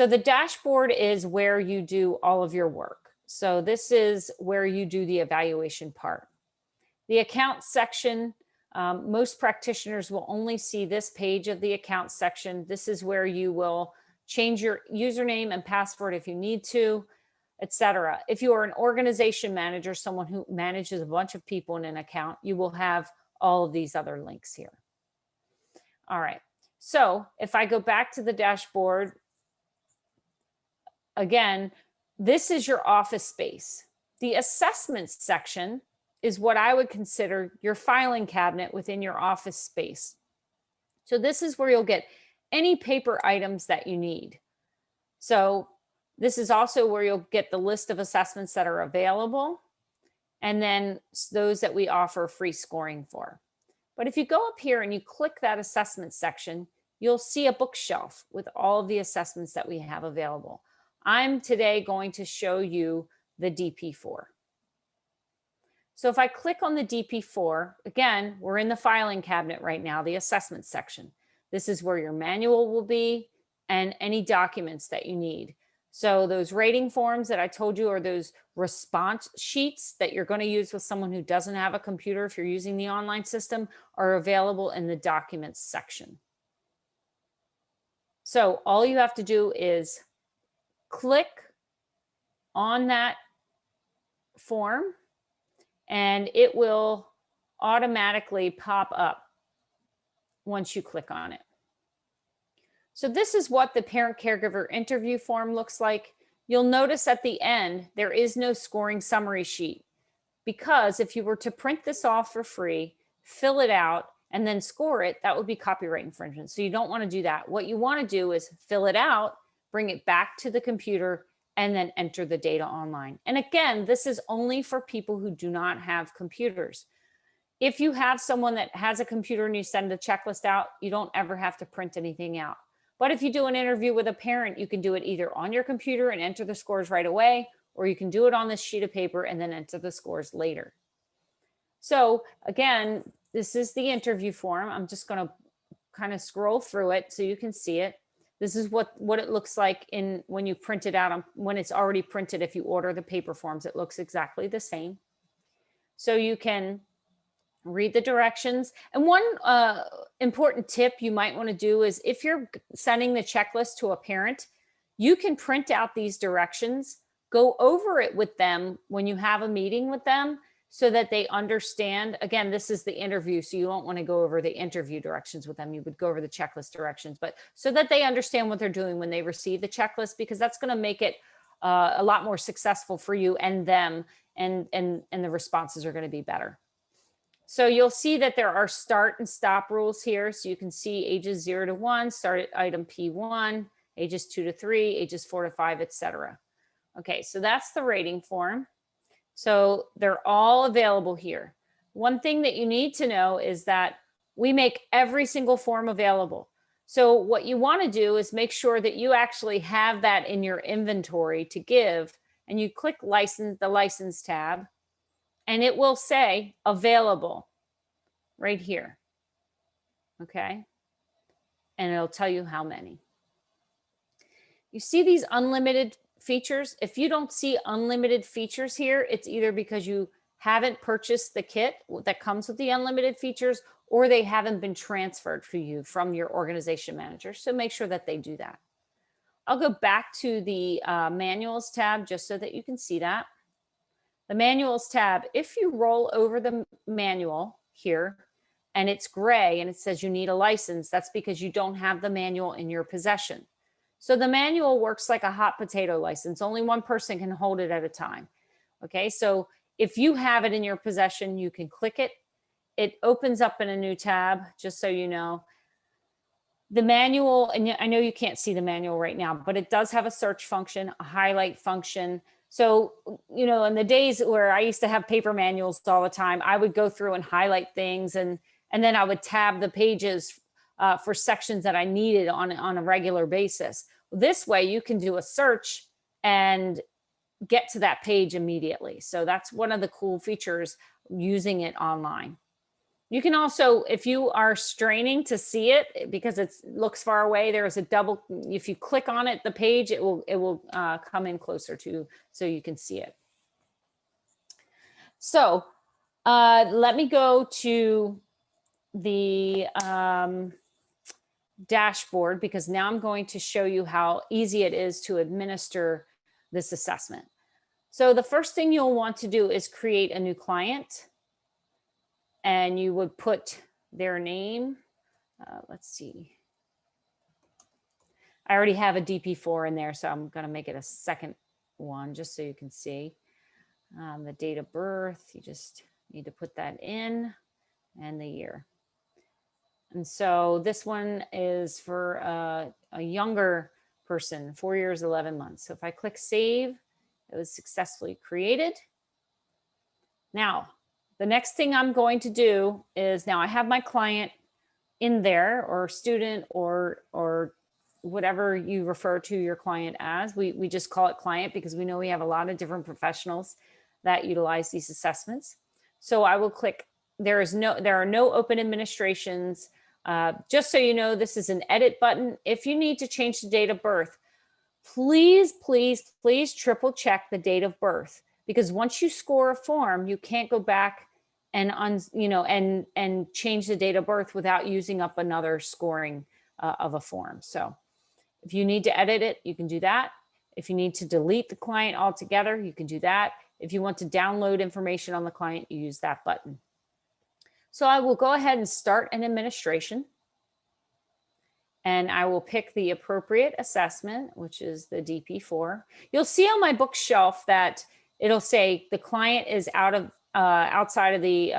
the dashboard is where you do all of your work. So this is where you do the evaluation part. The account section, most practitioners will only see this page of the account section. This is where you will change your username and password if you need to, etc. If you are an organization manager, someone who manages a bunch of people in an account, you will have all of these other links here. All right, so if I go back to the dashboard, again, this is your office space. The assessments section is what I would consider your filing cabinet within your office space. So this is where you'll get any paper items that you need. So this is also where you'll get the list of assessments that are available, and then those that we offer free scoring for. But if you go up here and you click that assessment section, you'll see a bookshelf with all of the assessments that we have available. I'm today going to show you the Dp4. So if I click on the Dp4, again, we're in the filing cabinet right now, the assessment section. This is where your manual will be and any documents that you need. So those rating forms that I told you are those response sheets that you're going to use with someone who doesn't have a computer if you're using the online system are available in the documents section. So all you have to do is click on that form and it will automatically pop up once you click on it. So this is what the parent caregiver interview form looks like. You'll notice at the end, there is no scoring summary sheet, because if you were to print this off for free, fill it out, and then score it, that would be copyright infringement. So you don't want to do that. What you want to do is fill it out, bring it back to the computer, and then enter the data online. And again, this is only for people who do not have computers. If you have someone that has a computer and you send a checklist out, you don't ever have to print anything out. But if you do an interview with a parent, you can do it either on your computer and enter the scores right away, or you can do it on this sheet of paper and then enter the scores later. So again, this is the interview form. I'm just going to kind of scroll through it so you can see it. This is what it looks like when you print it out, when it's already printed. If you order the paper forms, it looks exactly the same. So you can read the directions. And one important tip you might want to do is if you're sending the checklist to a parent, you can print out these directions, go over it with them when you have a meeting with them so that they understand. Again, this is the interview, so you don't want to go over the interview directions with them. You would go over the checklist directions, but so that they understand what they're doing when they receive the checklist, because that's going to make it a lot more successful for you and them, and the responses are going to be better. So you'll see that there are start and stop rules here. So you can see ages 0 to 1, start at item P1, ages 2 to 3, ages 4 to 5, etc. Okay, so that's the rating form. So they're all available here. One thing that you need to know is that we make every single form available. So what you want to do is make sure that you actually have that in your inventory to give, and you click license, the license tab, and it will say available right here. Okay. And it'll tell you how many. You see these unlimited features? If you don't see unlimited features here, it's either because you haven't purchased the kit that comes with the unlimited features, or they haven't been transferred for you from your organization manager. So make sure that they do that. I'll go back to the manuals tab just so that you can see that. The manuals tab, if you roll over the manual here and it's gray and it says you need a license, that's because you don't have the manual in your possession. So the manual works like a hot potato license. Only one person can hold it at a time. Okay, so if you have it in your possession, you can click it. It opens up in a new tab, just so you know. The manual, and I know you can't see the manual right now, but it does have a search function, a highlight function. So, you know, in the days where I used to have paper manuals all the time, I would go through and highlight things, and then I would tab the pages for sections that I needed on a regular basis. This way you can do a search and get to that page immediately. So that's one of the cool features using it online. You can also, if you are straining to see it because it looks far away, there's a double, if you click on it, the page, it will come in closer to, so you can see it. So let me go to the dashboard, because now I'm going to show you how easy it is to administer this assessment. So the first thing you'll want to do is create a new client, and you would put their name. Let's see. I already have a DP-4 in there, so I'm going to make it a second one just so you can see. The date of birth, you just need to put that in, and the year. And so this one is for a younger person, 4 years, 11 months. So if I click save, it was successfully created. Now, the next thing I'm going to do is, now I have my client in there, or student, or whatever you refer to your client as. We just call it client because we know we have a lot of different professionals that utilize these assessments. So I will click, there are no open administrations. Just so you know, this is an edit button. If you need to change the date of birth, please, please, please triple check the date of birth, because once you score a form, you can't go back and and change the date of birth without using up another scoring of a form. So if you need to edit it, you can do that. If you need to delete the client altogether, you can do that. If you want to download information on the client, you use that button. So I will go ahead and start an administration, and I will pick the appropriate assessment, which is the DP-4. You'll see on my bookshelf that it'll say the client is outside of the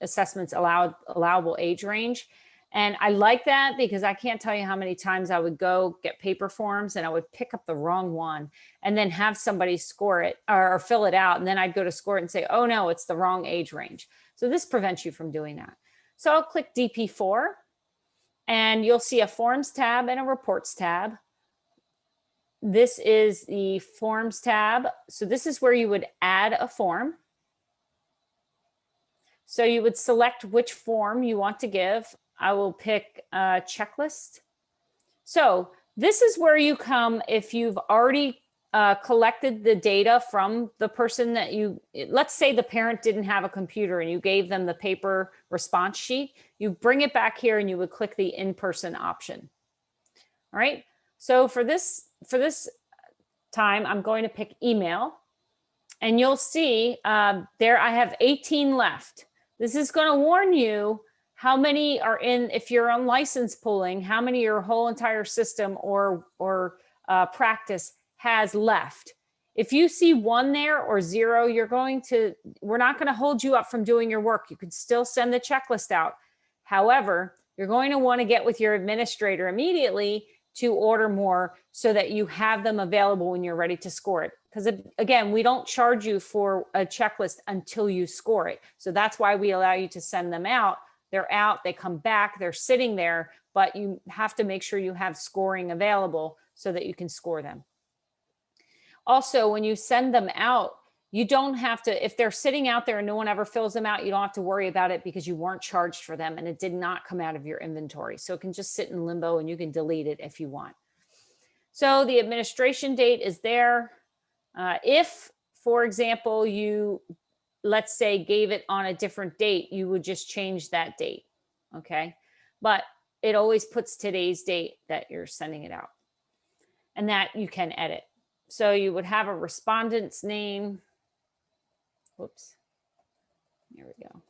assessment's allowable age range. And I like that because I can't tell you how many times I would go get paper forms and I would pick up the wrong one and then have somebody score it or fill it out. And then I'd go to score it and say, oh no, it's the wrong age range. So this prevents you from doing that. So I'll click DP4 and you'll see a Forms tab and a Reports tab. This is the Forms tab. So this is where you would add a form. So you would select which form you want to give. I will pick a checklist. So this is where you come if you've already collected the data from the person that let's say the parent didn't have a computer and you gave them the paper response sheet. You bring it back here and you would click the in-person option. All right. So for this time, I'm going to pick email, and you'll see there I have 18 left. This is going to warn you how many are in, if you're on license pooling, how many your whole entire system or practice has left. If you see 1 there or 0, we're not going to hold you up from doing your work. You can still send the checklist out. However, you're going to want to get with your administrator immediately to order more so that you have them available when you're ready to score it. Because again, we don't charge you for a checklist until you score it. So that's why we allow you to send them out. They're out, they come back, they're sitting there, but you have to make sure you have scoring available so that you can score them. Also, when you send them out, you don't have to, if they're sitting out there and no one ever fills them out, you don't have to worry about it because you weren't charged for them and it did not come out of your inventory. So it can just sit in limbo and you can delete it if you want. So the administration date is there. If, for example, you, let's say, gave it on a different date, you would just change that date, okay? But it always puts today's date that you're sending it out, and that you can edit. So you would have a respondent's name. Whoops. There we go.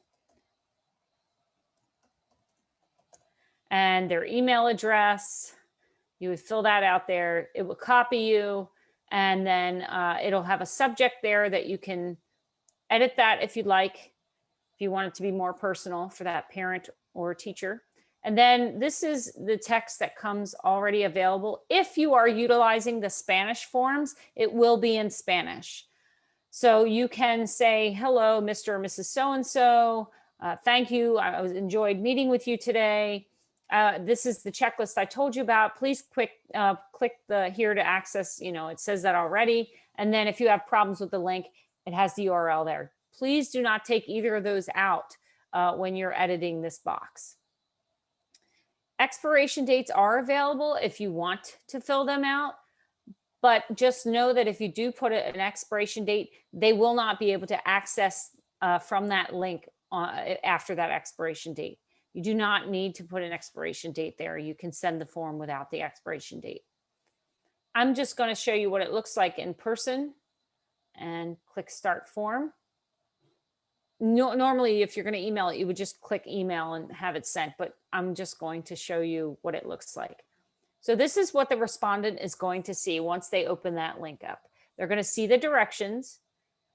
And their email address. You would fill that out there. It will copy you, and then it'll have a subject there that you can edit that if you'd like, if you want it to be more personal for that parent or teacher. And then this is the text that comes already available. If you are utilizing the Spanish forms, it will be in Spanish. So you can say, hello, Mr. or Mrs. So-and-so. Thank you. I enjoyed meeting with you today. This is the checklist I told you about. Please click the here to access, it says that already. And then if you have problems with the link, it has the URL there. Please do not take either of those out when you're editing this box. Expiration dates are available if you want to fill them out, but just know that if you do put an expiration date, they will not be able to access from that link after that expiration date. You do not need to put an expiration date there. You can send the form without the expiration date. I'm just going to show you what it looks like in person and click Start Form. Normally, if you're going to email it, you would just click email and have it sent, but I'm just going to show you what it looks like. So this is what the respondent is going to see once they open that link up. They're going to see the directions.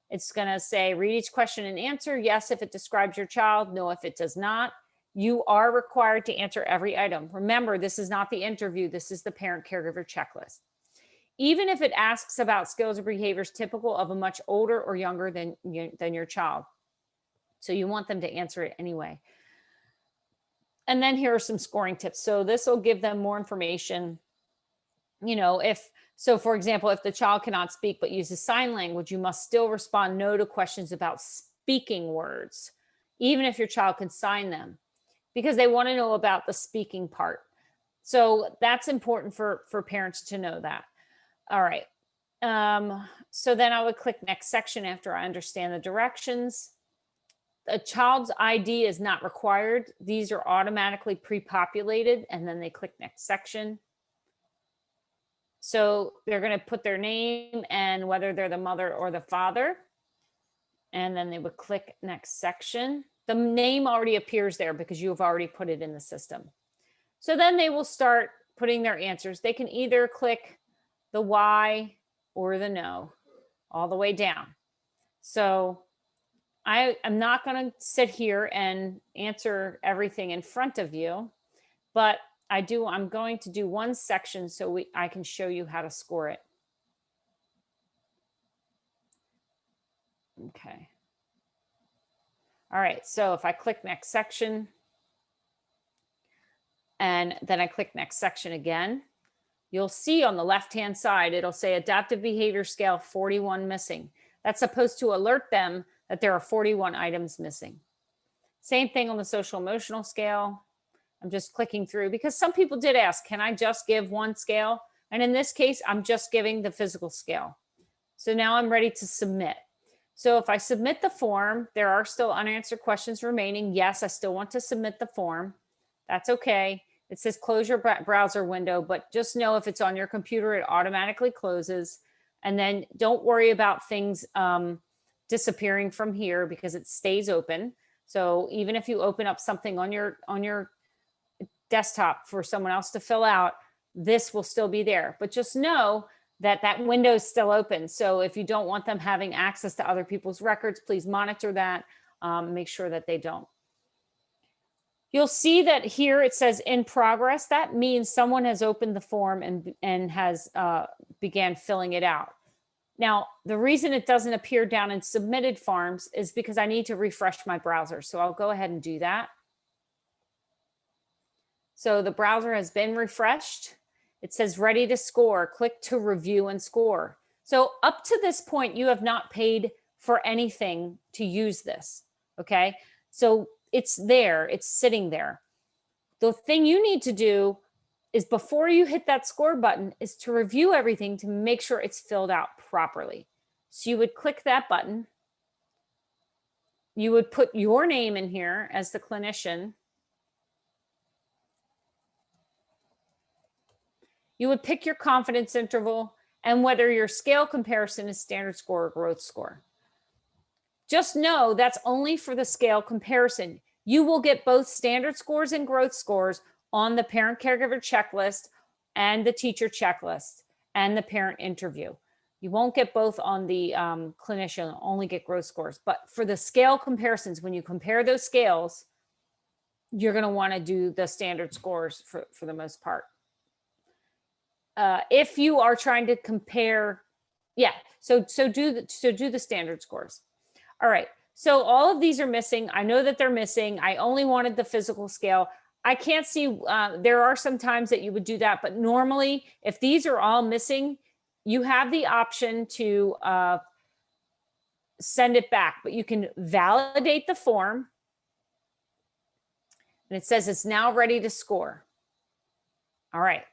It's going to say, read each question and answer. Yes, if it describes your child. No, if it does not. You are required to answer every item. Remember, this is not the interview. This is the parent caregiver checklist. Even if it asks about skills or behaviors typical of a much older or younger than your child. So you want them to answer it anyway. And then here are some scoring tips. So this will give them more information. So for example, if the child cannot speak but uses sign language, you must still respond no to questions about speaking words, even if your child can sign them, because they want to know about the speaking part. So that's important for parents to know that. All right. So then I would click next section after I understand the directions. A child's ID is not required. These are automatically pre-populated, and then they click next section. So they're going to put their name and whether they're the mother or the father. And then they would click next section. The name already appears there because you have already put it in the system. So then they will start putting their answers. They can either click the Y or the no all the way down. So I am not going to sit here and answer everything in front of you, but I'm going to do one section so I can show you how to score it. Okay. All right, so if I click next section, and then I click next section again, you'll see on the left-hand side, it'll say adaptive behavior scale 41 missing. That's supposed to alert them that there are 41 items missing. Same thing on the social emotional scale. I'm just clicking through because some people did ask, can I just give one scale? And in this case, I'm just giving the physical scale. So now I'm ready to submit. So if I submit the form, there are still unanswered questions remaining. Yes, I still want to submit the form. That's okay. It says close your browser window, but just know if it's on your computer, it automatically closes. And then don't worry about things disappearing from here because it stays open. So even if you open up something on your desktop for someone else to fill out, this will still be there. But just know that that window is still open. So if you don't want them having access to other people's records, please monitor that. Make sure that they don't. You'll see that here it says in progress. That means someone has opened the form and has began filling it out. Now, the reason it doesn't appear down in submitted forms is because I need to refresh my browser. So I'll go ahead and do that. So the browser has been refreshed. It says ready to score. Click to review and score. So up to this point, you have not paid for anything to use this. Okay. So it's there, it's sitting there. The thing you need to do is before you hit that score button is to review everything to make sure it's filled out properly. So you would click that button. You would put your name in here as the clinician. You would pick your confidence interval and whether your scale comparison is standard score or growth score. Just know that's only for the scale comparison. You will get both standard scores and growth scores on the parent caregiver checklist and the teacher checklist and the parent interview. You won't get both on the clinician, only get growth scores. But for the scale comparisons, when you compare those scales, you're going to want to do the standard scores for the most part. If you are trying to compare, so do the standard scores. All right, so all of these are missing. I know that they're missing. I only wanted the physical scale. I can't see, there are some times that you would do that, but normally if these are all missing, you have the option to send it back, but you can validate the form. And it says it's now ready to score. All right.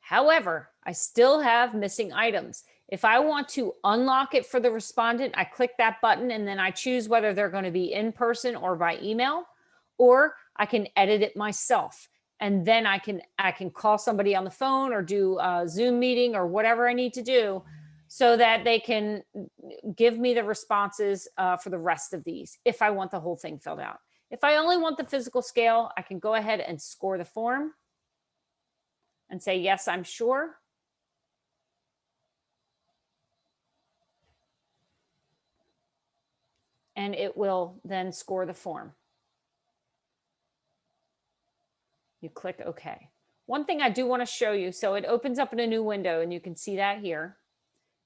However, I still have missing items. If I want to unlock it for the respondent, I click that button and then I choose whether they're going to be in person or by email, or I can edit it myself. And then I can call somebody on the phone or do a Zoom meeting or whatever I need to do so that they can give me the responses for the rest of these if I want the whole thing filled out. If I only want the physical scale, I can go ahead and score the form and say, yes, I'm sure. And it will then score the form. You click OK. One thing I do want to show you, so it opens up in a new window and you can see that here.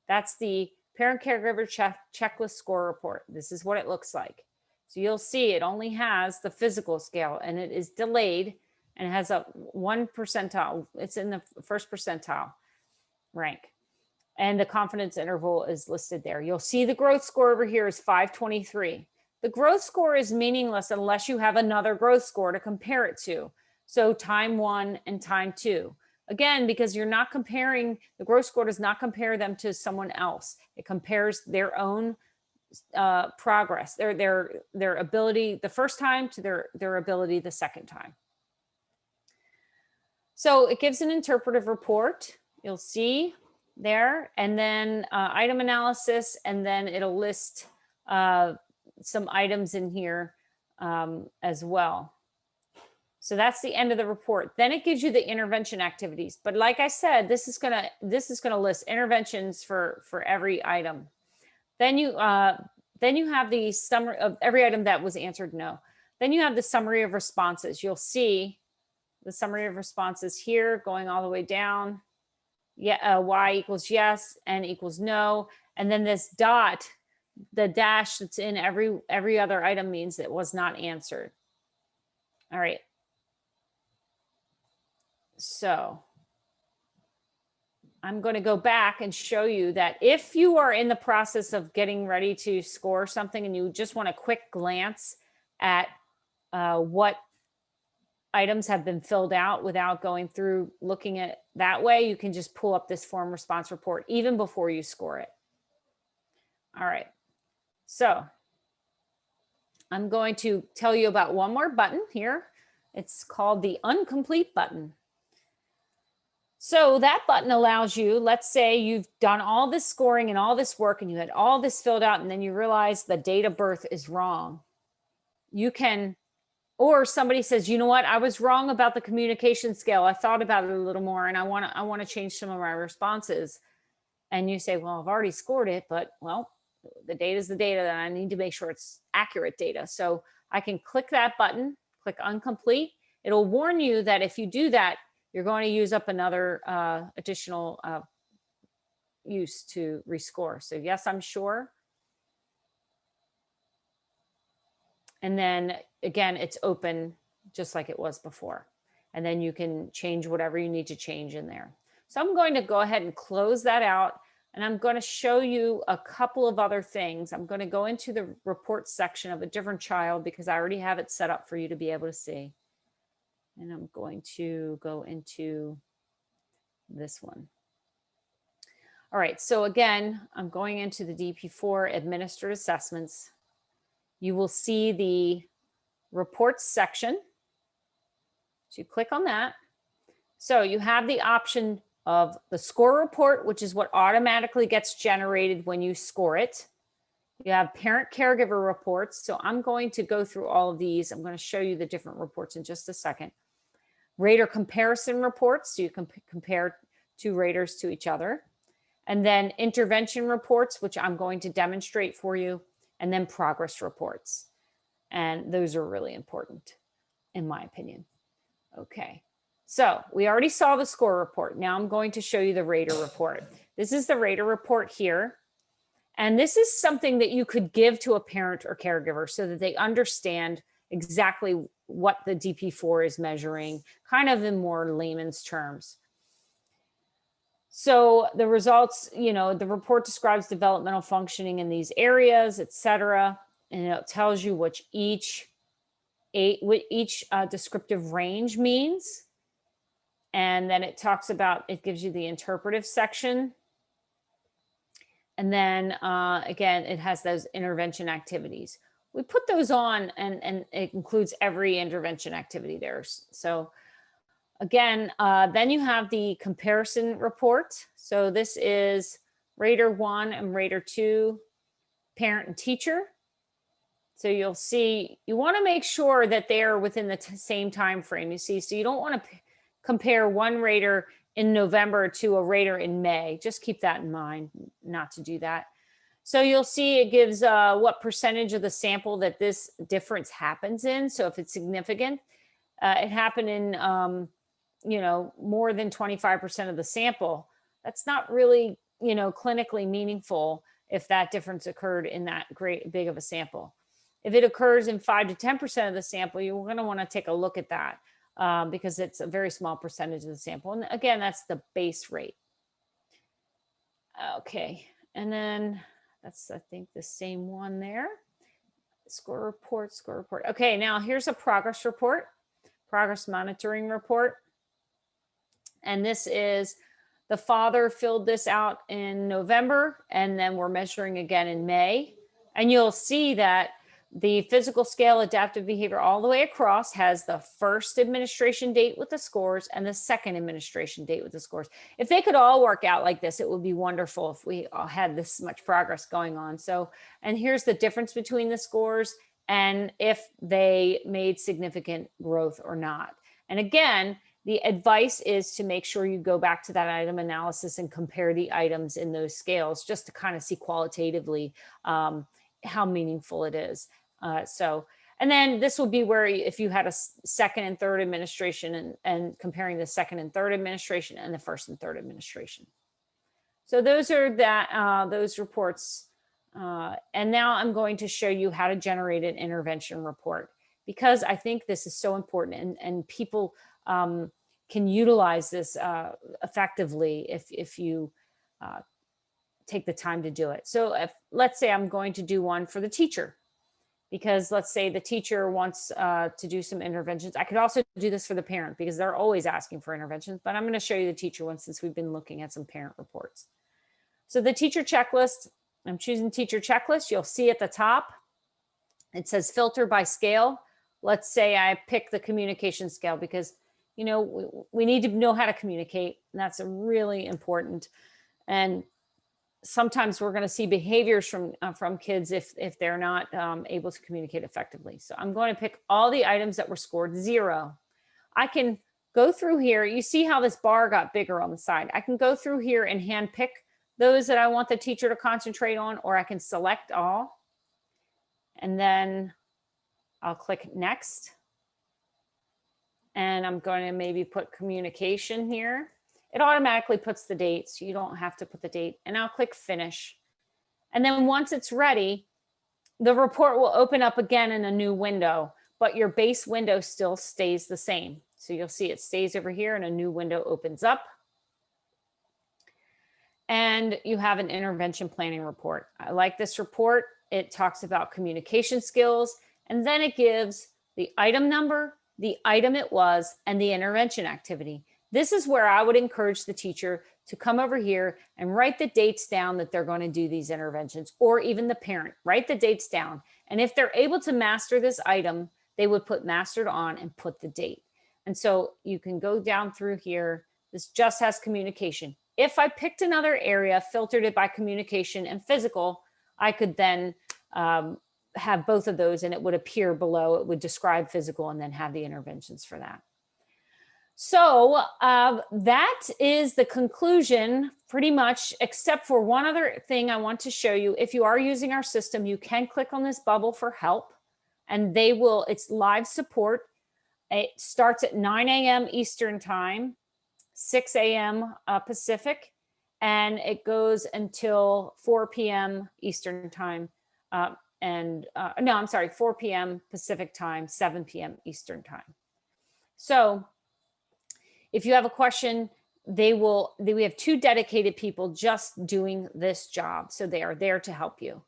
That's the parent caregiver checklist score report. This is what it looks like. So you'll see it only has the physical scale and it is delayed and it has a 1 percentile. It's in the first percentile rank. And the confidence interval is listed there. You'll see the growth score over here is 523. The growth score is meaningless unless you have another growth score to compare it to. So time 1 and time 2. Again, because you're not comparing, the growth score does not compare them to someone else. It compares their own progress, their ability the first time to their ability the second time. So it gives an interpretive report. You'll see there, and then item analysis, and then it'll list some items in here as well. So that's the end of the report. Then it gives you the intervention activities. But like I said, this is gonna list interventions for every item. Then you have the summary of every item that was answered no. Then you have the summary of responses. You'll see the summary of responses here going all the way down. Yeah, Y equals yes, N equals no. And then this dot the dash that's in every other item means it was not answered. All right. So I'm going to go back and show you that if you are in the process of getting ready to score something and you just want a quick glance at what items have been filled out without going through looking at that way, you can just pull up this form response report even before you score it. All right. So I'm going to tell you about one more button here. It's called the Uncomplete Button. So that button allows you, let's say you've done all this scoring and all this work and you had all this filled out and then you realize the date of birth is wrong. You can, or somebody says, you know what, I was wrong about the communication scale. I thought about it a little more and I want to change some of my responses. And you say, well, I've already scored it, but well, the data is the data, and I need to make sure it's accurate data. So I can click that button, click Uncomplete. It'll warn you that if you do that, you're going to use up another additional use to rescore. So yes, I'm sure. And then again, it's open just like it was before. And then you can change whatever you need to change in there. So I'm going to go ahead and close that out. And I'm going to show you a couple of other things. I'm going to go into the report section of a different child because I already have it set up for you to be able to see. And I'm going to go into this one. All right, so again, I'm going into the DP-4 administered assessments. You will see the reports section. So you click on that. So you have the option of the score report, which is what automatically gets generated when you score it. You have parent caregiver reports. So I'm going to go through all of these. I'm going to show you the different reports in just a second. Rater comparison reports. So you can compare two raters to each other. And then intervention reports, which I'm going to demonstrate for you. And then progress reports. And those are really important, in my opinion. Okay. So we already saw the score report. Now I'm going to show you the rater report. This is the rater report here. And this is something that you could give to a parent or caregiver so that they understand exactly what the DP-4 is measuring, kind of in more layman's terms. So the results, you know, the report describes developmental functioning in these areas, et cetera. And it tells you what each descriptive range means. And then it talks about, it gives you the interpretive section. And then again, it has those intervention activities. We put those on and it includes every intervention activity there. So again, then you have the comparison report. So this is Rater 1 and Rater 2, parent and teacher. So you'll see, you want to make sure that they're within the same time frame. You see, so you don't want to compare one rater in November to a rater in May. Just keep that in mind, not to do that. So you'll see it gives what percentage of the sample that this difference happens in. So if it's significant, it happened in, you know, more than 25% of the sample. That's not really, you know, clinically meaningful if that difference occurred in that big of a sample. If it occurs in 5 to 10% of the sample, you're going to want to take a look at that. Because it's a very small percentage of the sample. And again, that's the base rate. Okay, and then that's, I think, the same one there. Score report, score report. Okay, now here's a progress report, progress monitoring report. And this is, the father filled this out in November, and then we're measuring again in May. And you'll see that the physical scale adaptive behavior all the way across has the first administration date with the scores and the second administration date with the scores. If they could all work out like this, it would be wonderful if we all had this much progress going on. So, and here's the difference between the scores and if they made significant growth or not. And again, the advice is to make sure you go back to that item analysis and compare the items in those scales just to kind of see qualitatively how meaningful it is. And then this will be where if you had a second and third administration and comparing the second and third administration and the first and third administration. So those are those reports And now I'm going to show you how to generate an intervention report, because I think this is so important, and people can utilize this effectively if you take the time to do it. So let's say I'm going to do one for the teacher, because let's say the teacher wants to do some interventions. I could also do this for the parent, because they're always asking for interventions, but I'm going to show you the teacher one since we've been looking at some parent reports. So the teacher checklist, I'm choosing teacher checklist. You'll see at the top, it says filter by scale. Let's say I pick the communication scale, because, you know, we need to know how to communicate. And that's really important. And sometimes we're going to see behaviors from kids if they're not able to communicate effectively. So I'm going to pick all the items that were scored 0. I can go through here. You see how this bar got bigger on the side. I can go through here and hand pick those that I want the teacher to concentrate on, or I can select all. And then I'll click next. And I'm going to maybe put communication here. It automatically puts the date, so you don't have to put the date. And I'll click finish. And then once it's ready, the report will open up again in a new window, but your base window still stays the same. So you'll see it stays over here and a new window opens up. And you have an intervention planning report. I like this report. It talks about communication skills, and then it gives the item number, the item it was, and the intervention activity. This is where I would encourage the teacher to come over here and write the dates down that they're going to do these interventions, or even the parent, write the dates down. And if they're able to master this item, they would put mastered on and put the date. And so you can go down through here. This just has communication. If I picked another area, filtered it by communication and physical, I could then have both of those, and it would appear below. It would describe physical and then have the interventions for that. So that is the conclusion pretty much, except for one other thing I want to show you. If you are using our system, you can click on this bubble for help, and it's live support. It starts at 9 a.m. Eastern time, 6 a.m. Pacific, and it goes until 4 p.m. Eastern time. No, I'm sorry, 4 p.m. Pacific time, 7 p.m. Eastern time. So if you have a question, we have 2 dedicated people just doing this job. So they are there to help you.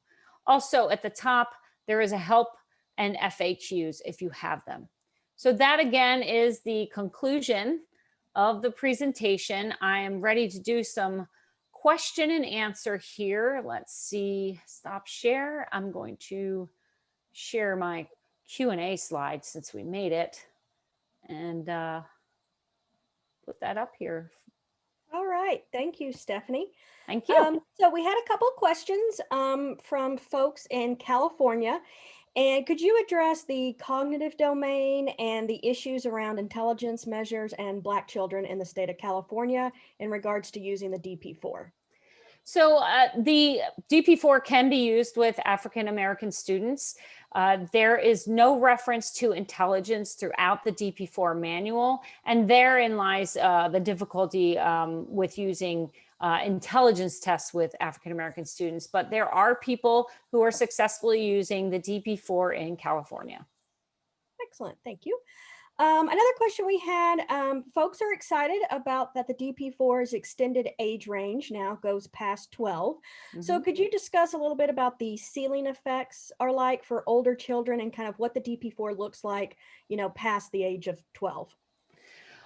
Also at the top, there is a help and FAQs if you have them. So that again is the conclusion of the presentation. I am ready to do some question and answer here. Let's see, stop share. I'm going to share my Q&A slide since we made it, and put that up here. All right. Thank you, Stephanie. Thank you. So we had a couple of questions from folks in California. And could you address the cognitive domain and the issues around intelligence measures and Black children in the state of California in regards to using the DP-4? So the DP-4 can be used with African American students. There is no reference to intelligence throughout the DP-4 manual, and therein lies the difficulty with using intelligence tests with African American students. But there are people who are successfully using the DP-4 in California. Excellent, thank you. Another question we had, folks are excited about that the DP-4's extended age range now goes past 12. So could you discuss a little bit about the ceiling effects are like for older children and kind of what the DP-4 looks like, you know, past the age of 12?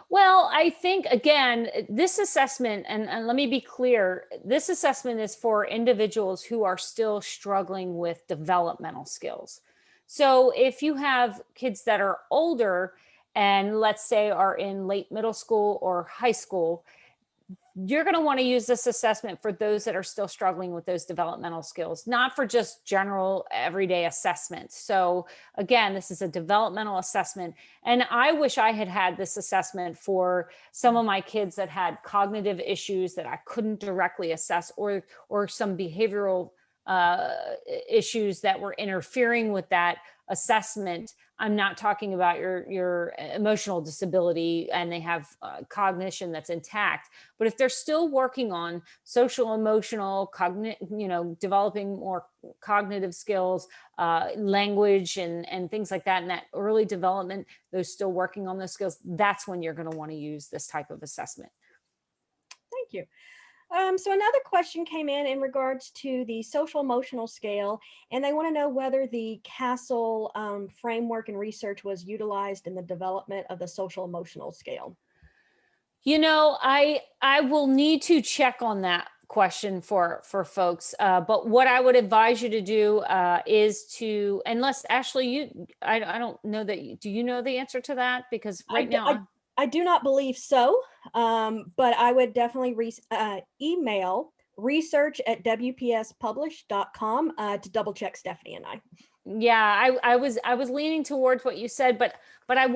Well, I think, again, this assessment, and let me be clear, this assessment is for individuals who are still struggling with developmental skills. So if you have kids that are older and let's say are in late middle school or high school, you're going to want to use this assessment for those that are still struggling with those developmental skills, not for just general everyday assessment. So again, this is a developmental assessment. And I wish I had had this assessment for some of my kids that had cognitive issues that I couldn't directly assess, or some behavioral issues that were interfering with that assessment. I'm not talking about your emotional disability and they have cognition that's intact. But if they're still working on social, emotional, developing more cognitive skills, language and things like that, in that early development, they're still working on those skills, that's when you're going to want to use this type of assessment. Thank you. So another question came in regards to the social emotional scale, and they want to know whether the Castle framework and research was utilized in the development of the social emotional scale. You know, I will need to check on that question for folks. But what I would advise you to do is to, unless Ashley, I don't know that, do you know the answer to that? Because right now, I do not believe so, but I would definitely email research@wpspublish.com to double check Stephanie and I. Yeah, I was leaning towards what you said, but I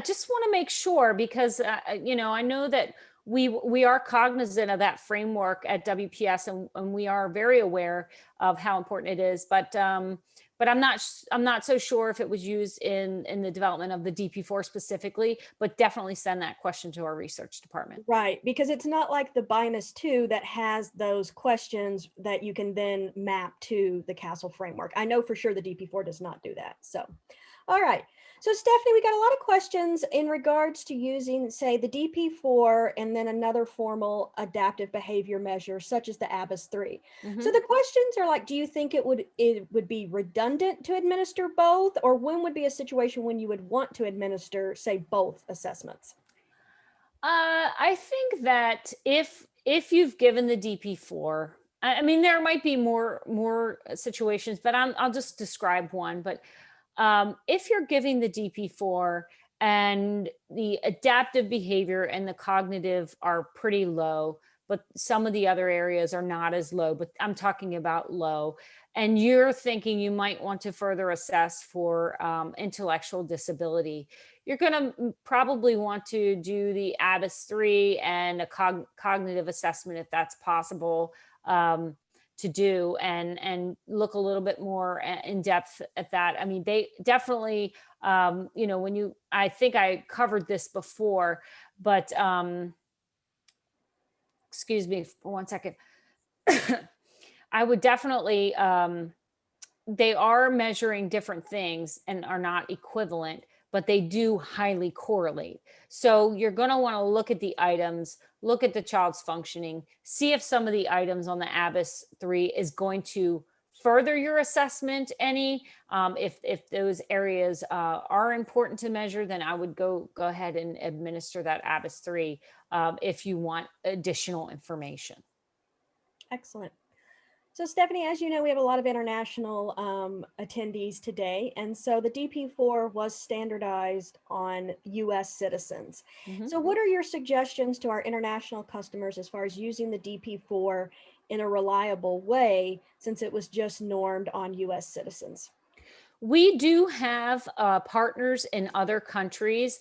just want to make sure because you know, I know that we are cognizant of that framework at WPS and we are very aware of how important it is, but I'm not so sure if it was used in the development of the DP4 specifically, but definitely send that question to our research department. Right, because it's not like the BIMUS 2 that has those questions that you can then map to the Castle framework. I know for sure the DP4 does not do that. So, all right. So Stephanie, we got a lot of questions in regards to using, say, the DP4 and then another formal adaptive behavior measure, such as the ABIS-3. Mm-hmm. So the questions are like, do you think it would be redundant to administer both, or when would be a situation when you would want to administer, say, both assessments? I think that if you've given the DP4, I mean, there might be more situations, but I'll just describe one. But if you're giving the DP4 and the adaptive behavior and the cognitive are pretty low, but some of the other areas are not as low, but I'm talking about low, and you're thinking you might want to further assess for intellectual disability, you're going to probably want to do the ABIS-3 and a cognitive assessment if that's possible to do, and look a little bit more in depth at that. I mean, they definitely, you know, I think I covered this before, but excuse me for 1 second. I would definitely, they are measuring different things and are not equivalent, but they do highly correlate. So you're going to want to look at the items, look at the child's functioning, see if some of the items on the ABIS-3 is going to further your assessment any. If those areas are important to measure, then I would go ahead and administer that ABIS-3 if you want additional information. Excellent. So Stephanie, as you know, we have a lot of international attendees today. And so the DP4 was standardized on US citizens. Mm-hmm. So what are your suggestions to our international customers as far as using the DP4 in a reliable way, since it was just normed on US citizens? We do have partners in other countries,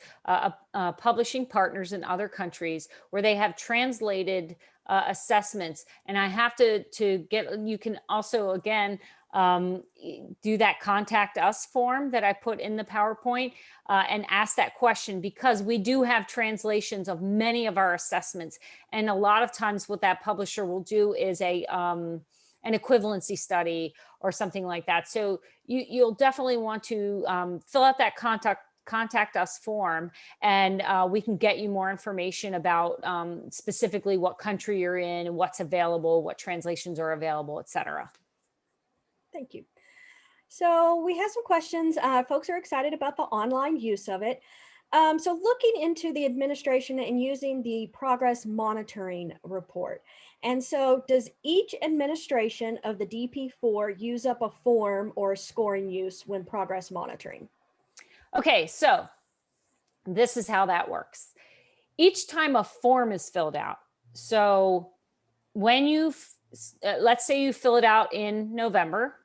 publishing partners in other countries where they have translated assessments. And I have to get, you can also, again, do that contact us form that I put in the PowerPoint and ask that question, because we do have translations of many of our assessments. And a lot of times what that publisher will do is an equivalency study or something like that. So you'll definitely want to fill out that contact us form, and we can get you more information about specifically what country you're in, what's available, what translations are available, etc. Thank you. So we have some questions. Folks are excited about the online use of it. So looking into the administration and using the progress monitoring report. And so does each administration of the DP4 use up a form or a scoring use when progress monitoring? Okay, so this is how that works. Each time a form is filled out, so when you, let's say you fill it out in November,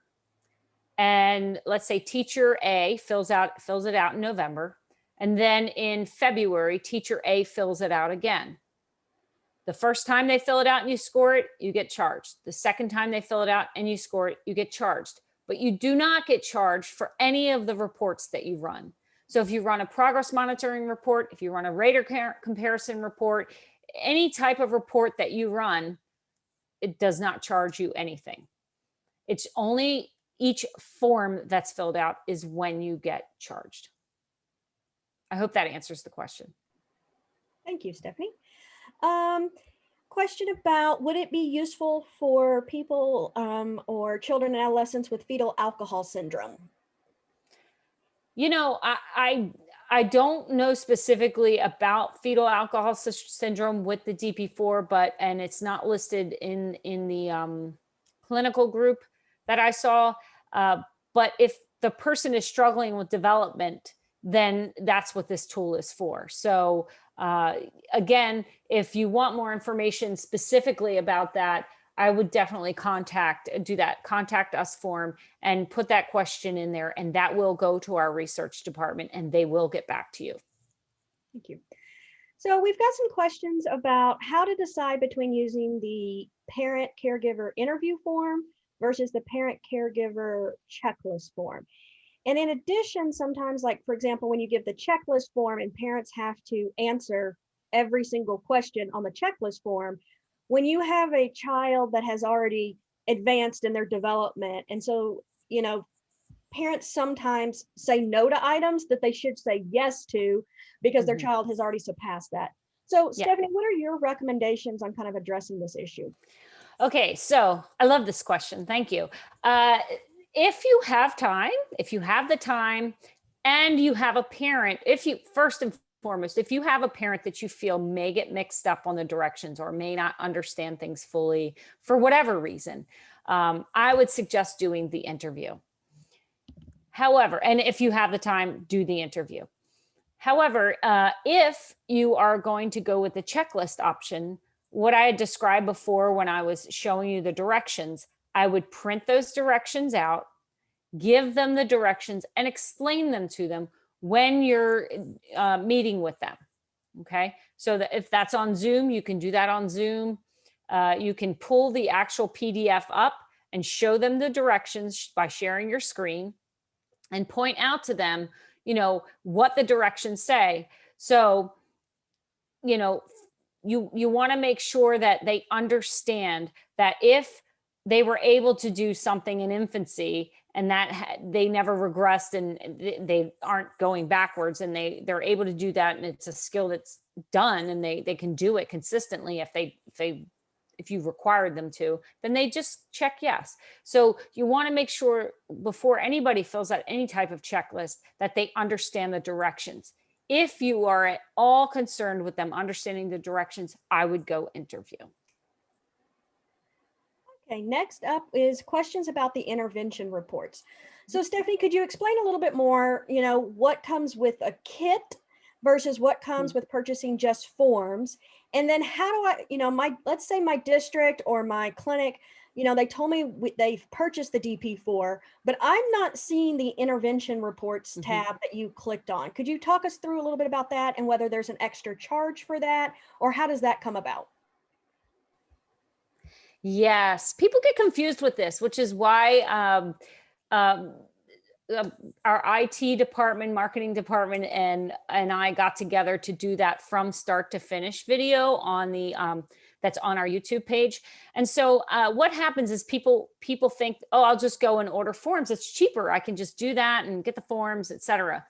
and let's say teacher A fills it out in November, and then in February, teacher A fills it out again. The first time they fill it out and you score it, you get charged. The second time they fill it out and you score it, you get charged. But you do not get charged for any of the reports that you run. So if you run a progress monitoring report, if you run a rater comparison report, any type of report that you run, it does not charge you anything. It's only each form that's filled out is when you get charged. I hope that answers the question. Thank you, Stephanie. Question about, would it be useful for people or children and adolescents with fetal alcohol syndrome? You know, I don't know specifically about fetal alcohol syndrome with the DP4, and it's not listed in the clinical group that I saw. But if the person is struggling with development, then that's what this tool is for. So again, if you want more information specifically about that, I would definitely do that contact us form and put that question in there, and that will go to our research department and they will get back to you. Thank you. So we've got some questions about how to decide between using the parent caregiver interview form versus the parent caregiver checklist form. And in addition, sometimes, like for example, when you give the checklist form and parents have to answer every single question on the checklist form, when you have a child that has already advanced in their development, and so, you know, parents sometimes say no to items that they should say yes to because their child has already surpassed that. So Stephanie, what are your recommendations on kind of addressing this issue? Okay, so I love this question. Thank you. If you have the time and you have a parent, first and foremost, if you have a parent that you feel may get mixed up on the directions or may not understand things fully for whatever reason, I would suggest doing the interview. However, and if you have the time, do the interview. However, if you are going to go with the checklist option, what I had described before when I was showing you the directions, I would print those directions out, give them the directions, and explain them to them when you're meeting with them. Okay, so that if that's on Zoom, you can do that on Zoom. You can pull the actual PDF up and show them the directions by sharing your screen and point out to them, you know, what the directions say. So, you know, you want to make sure that they understand that if they were able to do something in infancy and that they never regressed and they aren't going backwards, and they're able to do that, and it's a skill that's done and they can do it consistently if you required them to, then they just check yes. So you want to make sure before anybody fills out any type of checklist that they understand the directions. If you are at all concerned with them understanding the directions, I would go interview. Okay, next up is questions about the intervention reports. So Stephanie, could you explain a little bit more, you know, what comes with a kit versus what comes with purchasing just forms? And then how do I, you know, let's say my district or my clinic, you know, they told me they've purchased the DP4, but I'm not seeing the intervention reports tab that you clicked on. Could you talk us through a little bit about that and whether there's an extra charge for that, or how does that come about? Yes, people get confused with this, which is why our IT department, marketing department, and I got together to do that from start to finish video on the that's on our YouTube page. And so what happens is people think, oh, I'll just go and order forms. It's cheaper. I can just do that and get the forms, etc.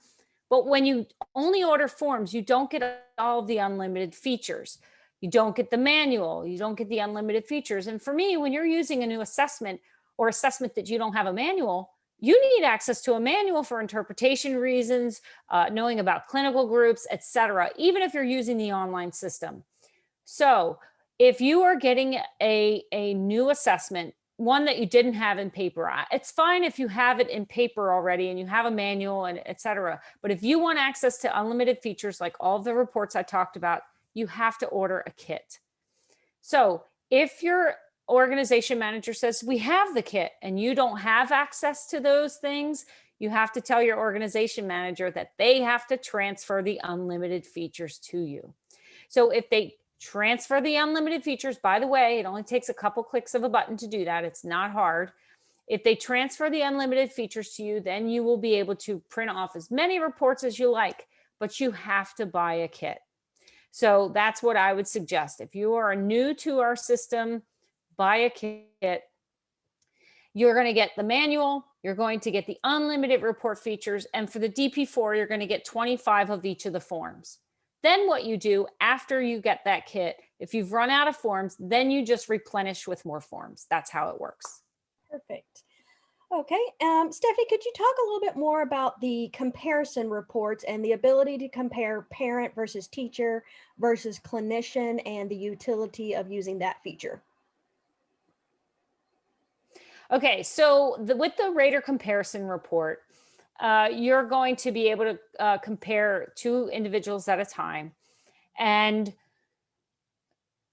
But when you only order forms, you don't get all of the unlimited features. You don't get the manual. You don't get the unlimited features. And for me, when you're using a new assessment or assessment that you don't have a manual, you need access to a manual for interpretation reasons, knowing about clinical groups, etc., even if you're using the online system. So if you are getting a new assessment, one that you didn't have in paper, it's fine if you have it in paper already and you have a manual and etc. But if you want access to unlimited features like all of the reports I talked about, you have to order a kit. So if your organization manager says we have the kit and you don't have access to those things, you have to tell your organization manager that they have to transfer the unlimited features to you. So if they transfer the unlimited features. By the way, it only takes a couple clicks of a button to do that. It's not hard. If they transfer the unlimited features to you, then you will be able to print off as many reports as you like, but you have to buy a kit. So that's what I would suggest. If you are new to our system, buy a kit. You're going to get the manual, you're going to get the unlimited report features, and for the DP4, you're going to get 25 of each of the forms. Then what you do after you get that kit, if you've run out of forms, then you just replenish with more forms. That's how it works. Perfect. Okay, Stephanie, could you talk a little bit more about the comparison reports and the ability to compare parent versus teacher versus clinician and the utility of using that feature? Okay, so with the rater comparison report, you're going to be able to compare two individuals at a time. And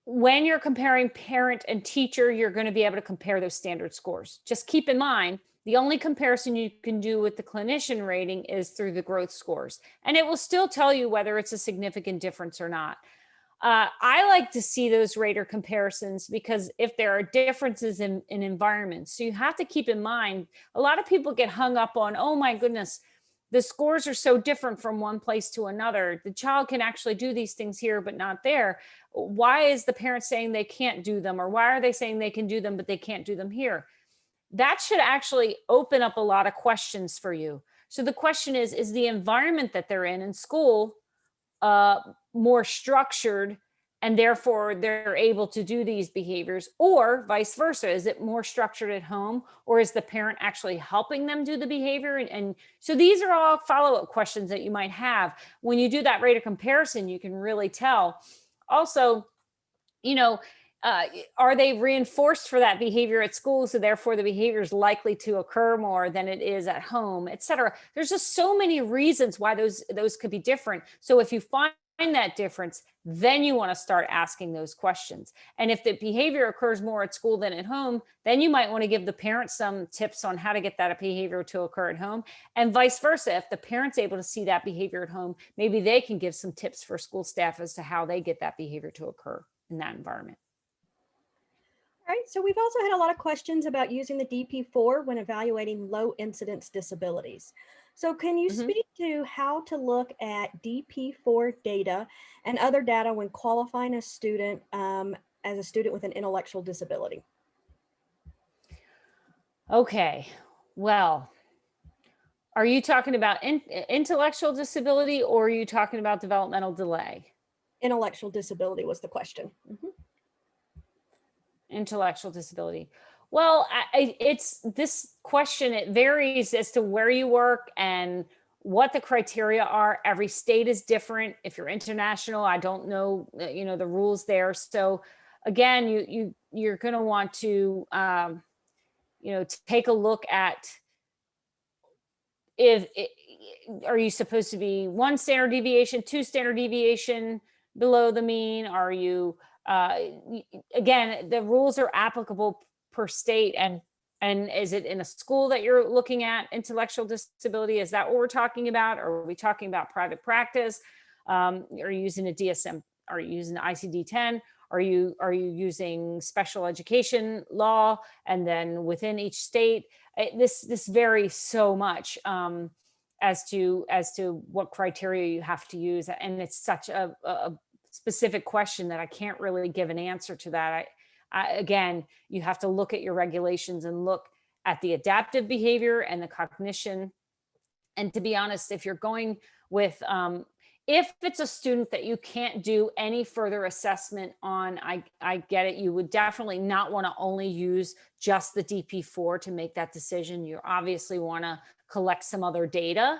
when you're comparing parent and teacher, you're going to be able to compare those standard scores. Just keep in mind, the only comparison you can do with the clinician rating is through the growth scores. And it will still tell you whether it's a significant difference or not. I like to see those rater comparisons because if there are differences in environments, so you have to keep in mind, a lot of people get hung up on, oh my goodness, the scores are so different from one place to another. The child can actually do these things here, but not there. Why is the parent saying they can't do them? Or why are they saying they can do them, but they can't do them here? That should actually open up a lot of questions for you. So the question is the environment that they're in school more structured and therefore they're able to do these behaviors, or vice versa? Is it more structured at home, or is the parent actually helping them do the behavior? And so these are all follow-up questions that you might have. When you do that rater comparison, you can really tell. Also, you know, are they reinforced for that behavior at school, so therefore the behavior is likely to occur more than it is at home, et cetera? There's just so many reasons why those could be different. So if you find that difference, then you want to start asking those questions. And if the behavior occurs more at school than at home, then you might want to give the parent some tips on how to get that behavior to occur at home, and vice versa. If the parent's able to see that behavior at home, maybe they can give some tips for school staff as to how they get that behavior to occur in that environment. All right, so we've also had a lot of questions about using the DP4 when evaluating low incidence disabilities. So can you speak to how to look at DP4 data and other data when qualifying a student as a student with an intellectual disability? Okay, well, are you talking about intellectual disability, or are you talking about developmental delay? Intellectual disability was the question. Intellectual disability. Well, it's this question, it varies as to where you work and what the criteria are. Every state is different. If you're international, I don't know, the rules there. So again, you're going to want to, take a look at are you supposed to be 1 standard deviation, 2 standard deviation below the mean? Are you, again, the rules are applicable per state, and is it in a school that you're looking at intellectual disability? Is that what we're talking about? Or are we talking about private practice? Are you using a DSM? Are you using the ICD-10? Are you using special education law? And then within each state, this varies so much as to what criteria you have to use, and it's such a specific question that I can't really give an answer to that. Again, you have to look at your regulations and look at the adaptive behavior and the cognition. And to be honest, if you're going with, if it's a student that you can't do any further assessment on, I get it. You would definitely not want to only use just the DP4 to make that decision. You obviously want to collect some other data.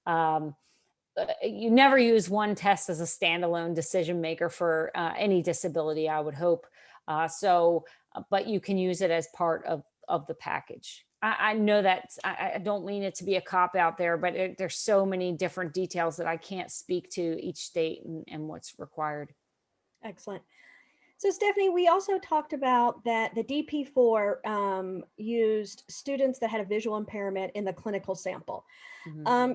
You never use one test as a standalone decision maker for any disability, I would hope. But you can use it as part of the package. I know that I don't mean it to be a cop out there, but there's so many different details that I can't speak to each state and what's required. Excellent. So Stephanie, we also talked about that the DP4 used students that had a visual impairment in the clinical sample.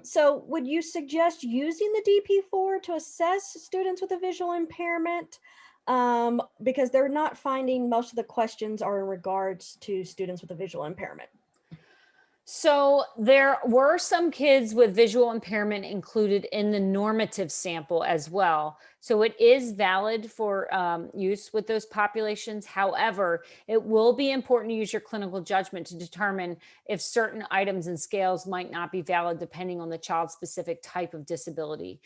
So would you suggest using the DP4 to assess students with a visual impairment? because they're not finding most of the questions are in regards to students with a visual impairment. So there were some kids with visual impairment included in the normative sample as well. So it is valid for use with those populations. However, it will be important to use your clinical judgment to determine if certain items and scales might not be valid depending on the child's specific type of disability.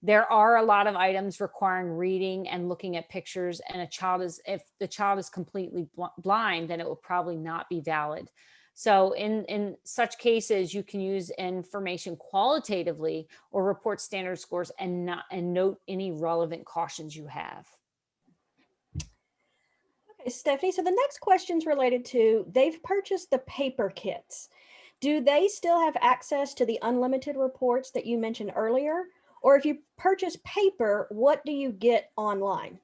There are a lot of items requiring reading and looking at pictures, and if the child is completely blind, then it will probably not be valid. So in such cases, you can use information qualitatively or report standard scores and note any relevant cautions you have. Okay, Stephanie, so the next question is related to, they've purchased the paper kits. Do they still have access to the unlimited reports that you mentioned earlier? Or if you purchase paper, what do you get online?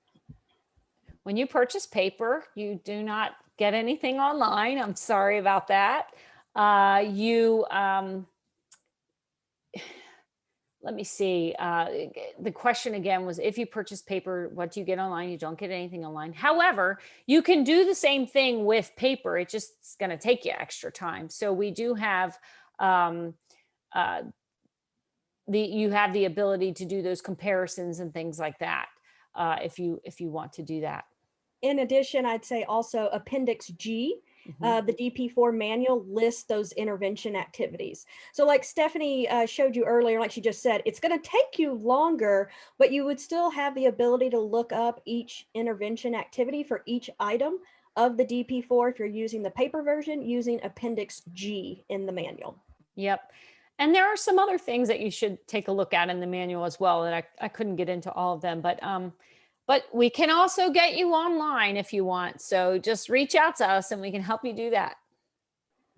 When you purchase paper, you do not get anything online. I'm sorry about that. Let me see. The question again was, if you purchase paper, what do you get online? You don't get anything online. However, you can do the same thing with paper. It's just going to take you extra time. So we do have you have the ability to do those comparisons and things like that if you want to do that. In addition, I'd say also Appendix G, the DP-4 manual lists those intervention activities. So like Stephanie showed you earlier, like she just said, it's going to take you longer, but you would still have the ability to look up each intervention activity for each item of the DP-4 if you're using the paper version, using Appendix G in the manual. Yep. And there are some other things that you should take a look at in the manual as well, and I couldn't get into all of them, but we can also get you online if you want. So just reach out to us and we can help you do that.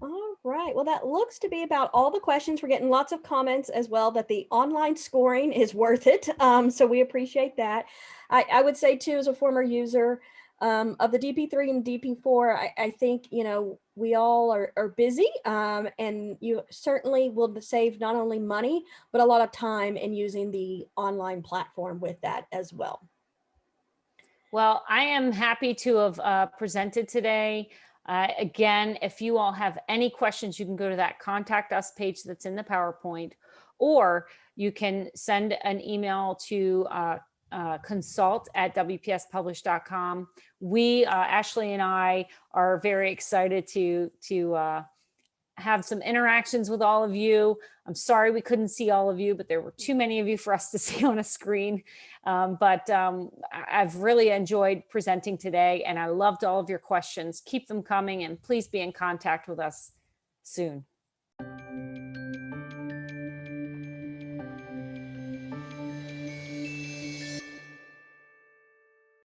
All right. Well, that looks to be about all the questions. We're getting lots of comments as well that the online scoring is worth it. So we appreciate that. I would say too, as a former user of the DP3 and DP4, I think, you know, we all are busy and you certainly will save not only money, but a lot of time in using the online platform with that as well. Well, I am happy to have presented today. Again, if you all have any questions, you can go to that contact us page that's in the PowerPoint, or you can send an email to consult@wpspublish.com. We, Ashley and I, are very excited to have some interactions with all of you. I'm sorry we couldn't see all of you, but there were too many of you for us to see on a screen. I've really enjoyed presenting today, and I loved all of your questions. Keep them coming, and please be in contact with us soon.